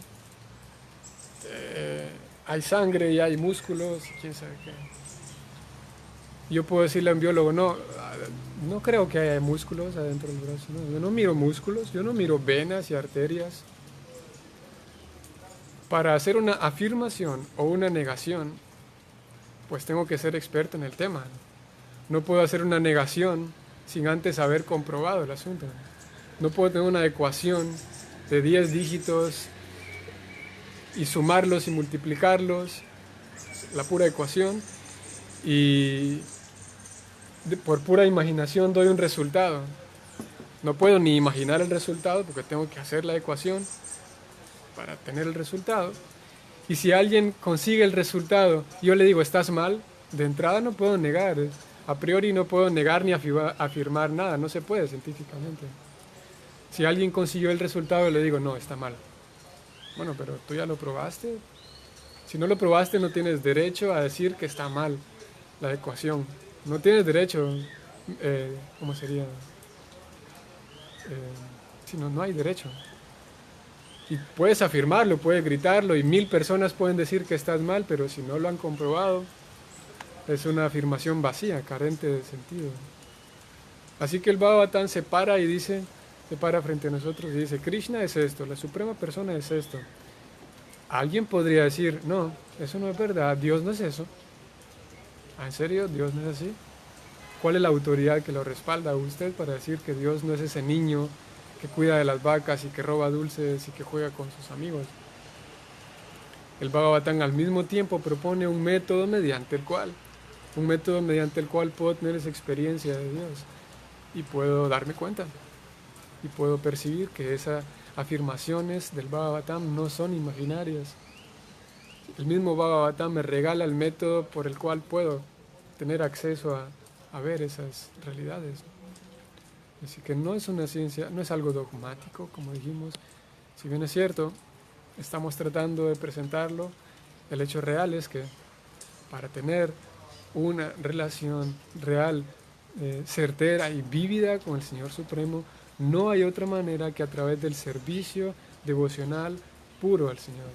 Speaker 1: hay sangre y hay músculos, quién sabe qué. Yo puedo decirle a un biólogo, no creo que haya músculos adentro del brazo, no, yo no miro músculos, yo no miro venas y arterias. Para hacer una afirmación o una negación, pues tengo que ser experto en el tema. No puedo hacer una negación sin antes haber comprobado el asunto. No puedo tener una ecuación de 10 dígitos y sumarlos y multiplicarlos, la pura ecuación, y por pura imaginación doy un resultado. No puedo ni imaginar el resultado porque tengo que hacer la ecuación para tener el resultado. Y si alguien consigue el resultado, yo le digo, estás mal, de entrada no puedo negar. A priori no puedo negar ni afirmar nada, no se puede científicamente. Si alguien consiguió el resultado, le digo, no, está mal. Bueno, pero tú ya lo probaste. Si no lo probaste, no tienes derecho a decir que está mal la ecuación. No tienes derecho, ¿cómo sería? Si no hay derecho. Y puedes afirmarlo, puedes gritarlo, y 1000 personas pueden decir que estás mal, pero si no lo han comprobado, es una afirmación vacía, carente de sentido. Así que el Bhagavatam se para y dice, se para frente a nosotros y dice, Krishna es esto, la suprema persona es esto. Alguien podría decir, no, eso no es verdad, Dios no es eso. ¿En serio? ¿Dios no es así? ¿Cuál es la autoridad que lo respalda a usted para decir que Dios no es ese niño que cuida de las vacas y que roba dulces y que juega con sus amigos? El Bhagavatam al mismo tiempo propone un método mediante el cual puedo tener esa experiencia de Dios y puedo darme cuenta y puedo percibir que esas afirmaciones del Bhagavatam no son imaginarias. El mismo Bhagavatam me regala el método por el cual puedo tener acceso a ver esas realidades. Así que no es una ciencia, no es algo dogmático, como dijimos. Si bien es cierto, estamos tratando de presentarlo, el hecho real es que para tener una relación real, certera y vívida con el Señor Supremo, no hay otra manera que a través del servicio devocional puro al Señor,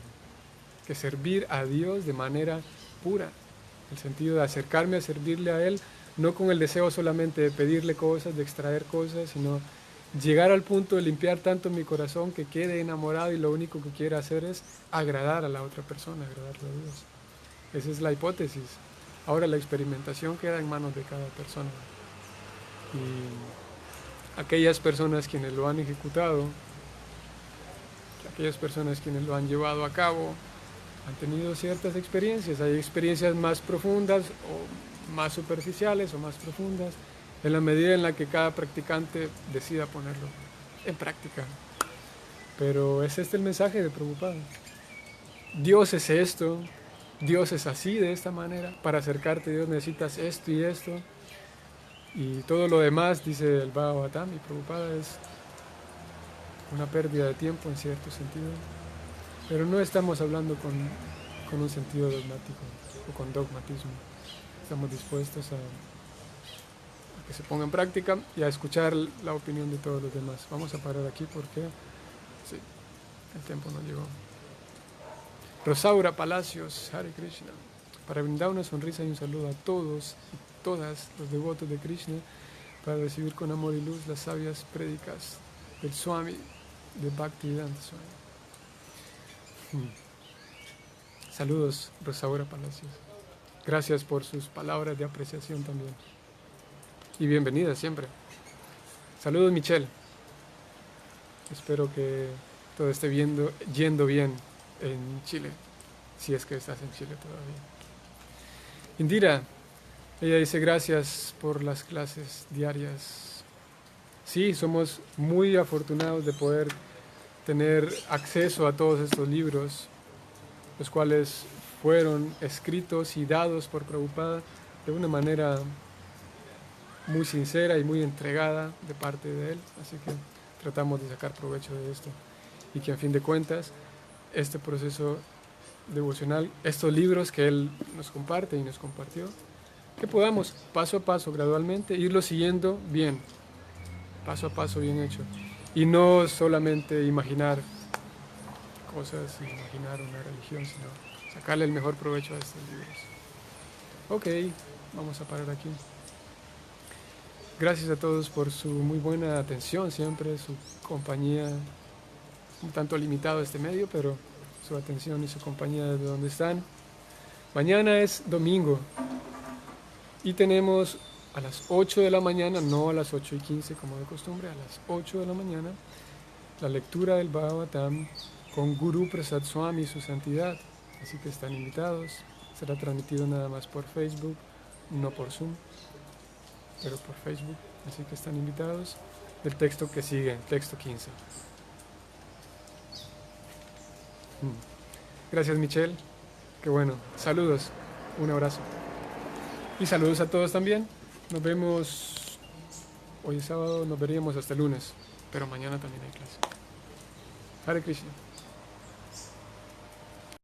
Speaker 1: que servir a Dios de manera pura, el sentido de acercarme a servirle a Él, no con el deseo solamente de pedirle cosas, de extraer cosas, sino llegar al punto de limpiar tanto mi corazón que quede enamorado y lo único que quiera hacer es agradar a la otra persona, agradarle a Dios. Esa es la hipótesis. Ahora la experimentación queda en manos de cada persona. Y aquellas personas quienes lo han ejecutado, aquellas personas quienes lo han llevado a cabo, han tenido ciertas experiencias. Hay experiencias más profundas o más superficiales o más profundas, en la medida en la que cada practicante decida ponerlo en práctica. Pero es este el mensaje de Prabhupada. Dios es esto, Dios es así, de esta manera. Para acercarte a Dios necesitas esto y esto. Y todo lo demás, dice el Bhagavatam y Prabhupada, es una pérdida de tiempo en cierto sentido. Pero no estamos hablando con un sentido dogmático o con dogmatismo. Estamos dispuestos a que se ponga en práctica y a escuchar la opinión de todos los demás. Vamos a parar aquí porque sí, el tiempo no llegó. Rosaura Palacios, Hare Krishna. Para brindar una sonrisa y un saludo a todos y todas los devotos de Krishna, para recibir con amor y luz las sabias prédicas del Swami, de Bhaktivedanta Swami. Saludos, Rosaura Palacios. Gracias por sus palabras de apreciación también. Y bienvenida siempre. Saludos, Michelle. Espero que todo esté yendo bien en Chile, si es que estás en Chile todavía. Indira, ella dice gracias por las clases diarias. Sí, somos muy afortunados de poder tener acceso a todos estos libros, los cuales fueron escritos y dados por Prabhupada de una manera muy sincera y muy entregada de parte de él. Así que tratamos de sacar provecho de esto. Y que a fin de cuentas, este proceso devocional, estos libros que él nos comparte y nos compartió, que podamos paso a paso, gradualmente, irlo siguiendo bien, paso a paso bien hecho. Y no solamente imaginar cosas, imaginar una religión, sino sacarle el mejor provecho a estos libros. Ok, vamos a parar aquí. Gracias a todos por su muy buena atención siempre, su compañía, un tanto limitado este medio, pero su atención y su compañía desde donde están. Mañana es domingo y tenemos a las 8 de la mañana, no a las 8:15 como de costumbre, a las 8 de la mañana, la lectura del Bhagavatam con Guru Prasad Swami y su santidad. Así que están invitados. Será transmitido nada más por Facebook, no por Zoom, pero por Facebook. Así que están invitados. El texto que sigue, texto 15. Gracias, Michelle. Qué bueno. Saludos. Un abrazo. Y saludos a todos también. Nos vemos hoy es sábado, nos veríamos hasta el lunes, pero mañana también hay clase. Hare Krishna.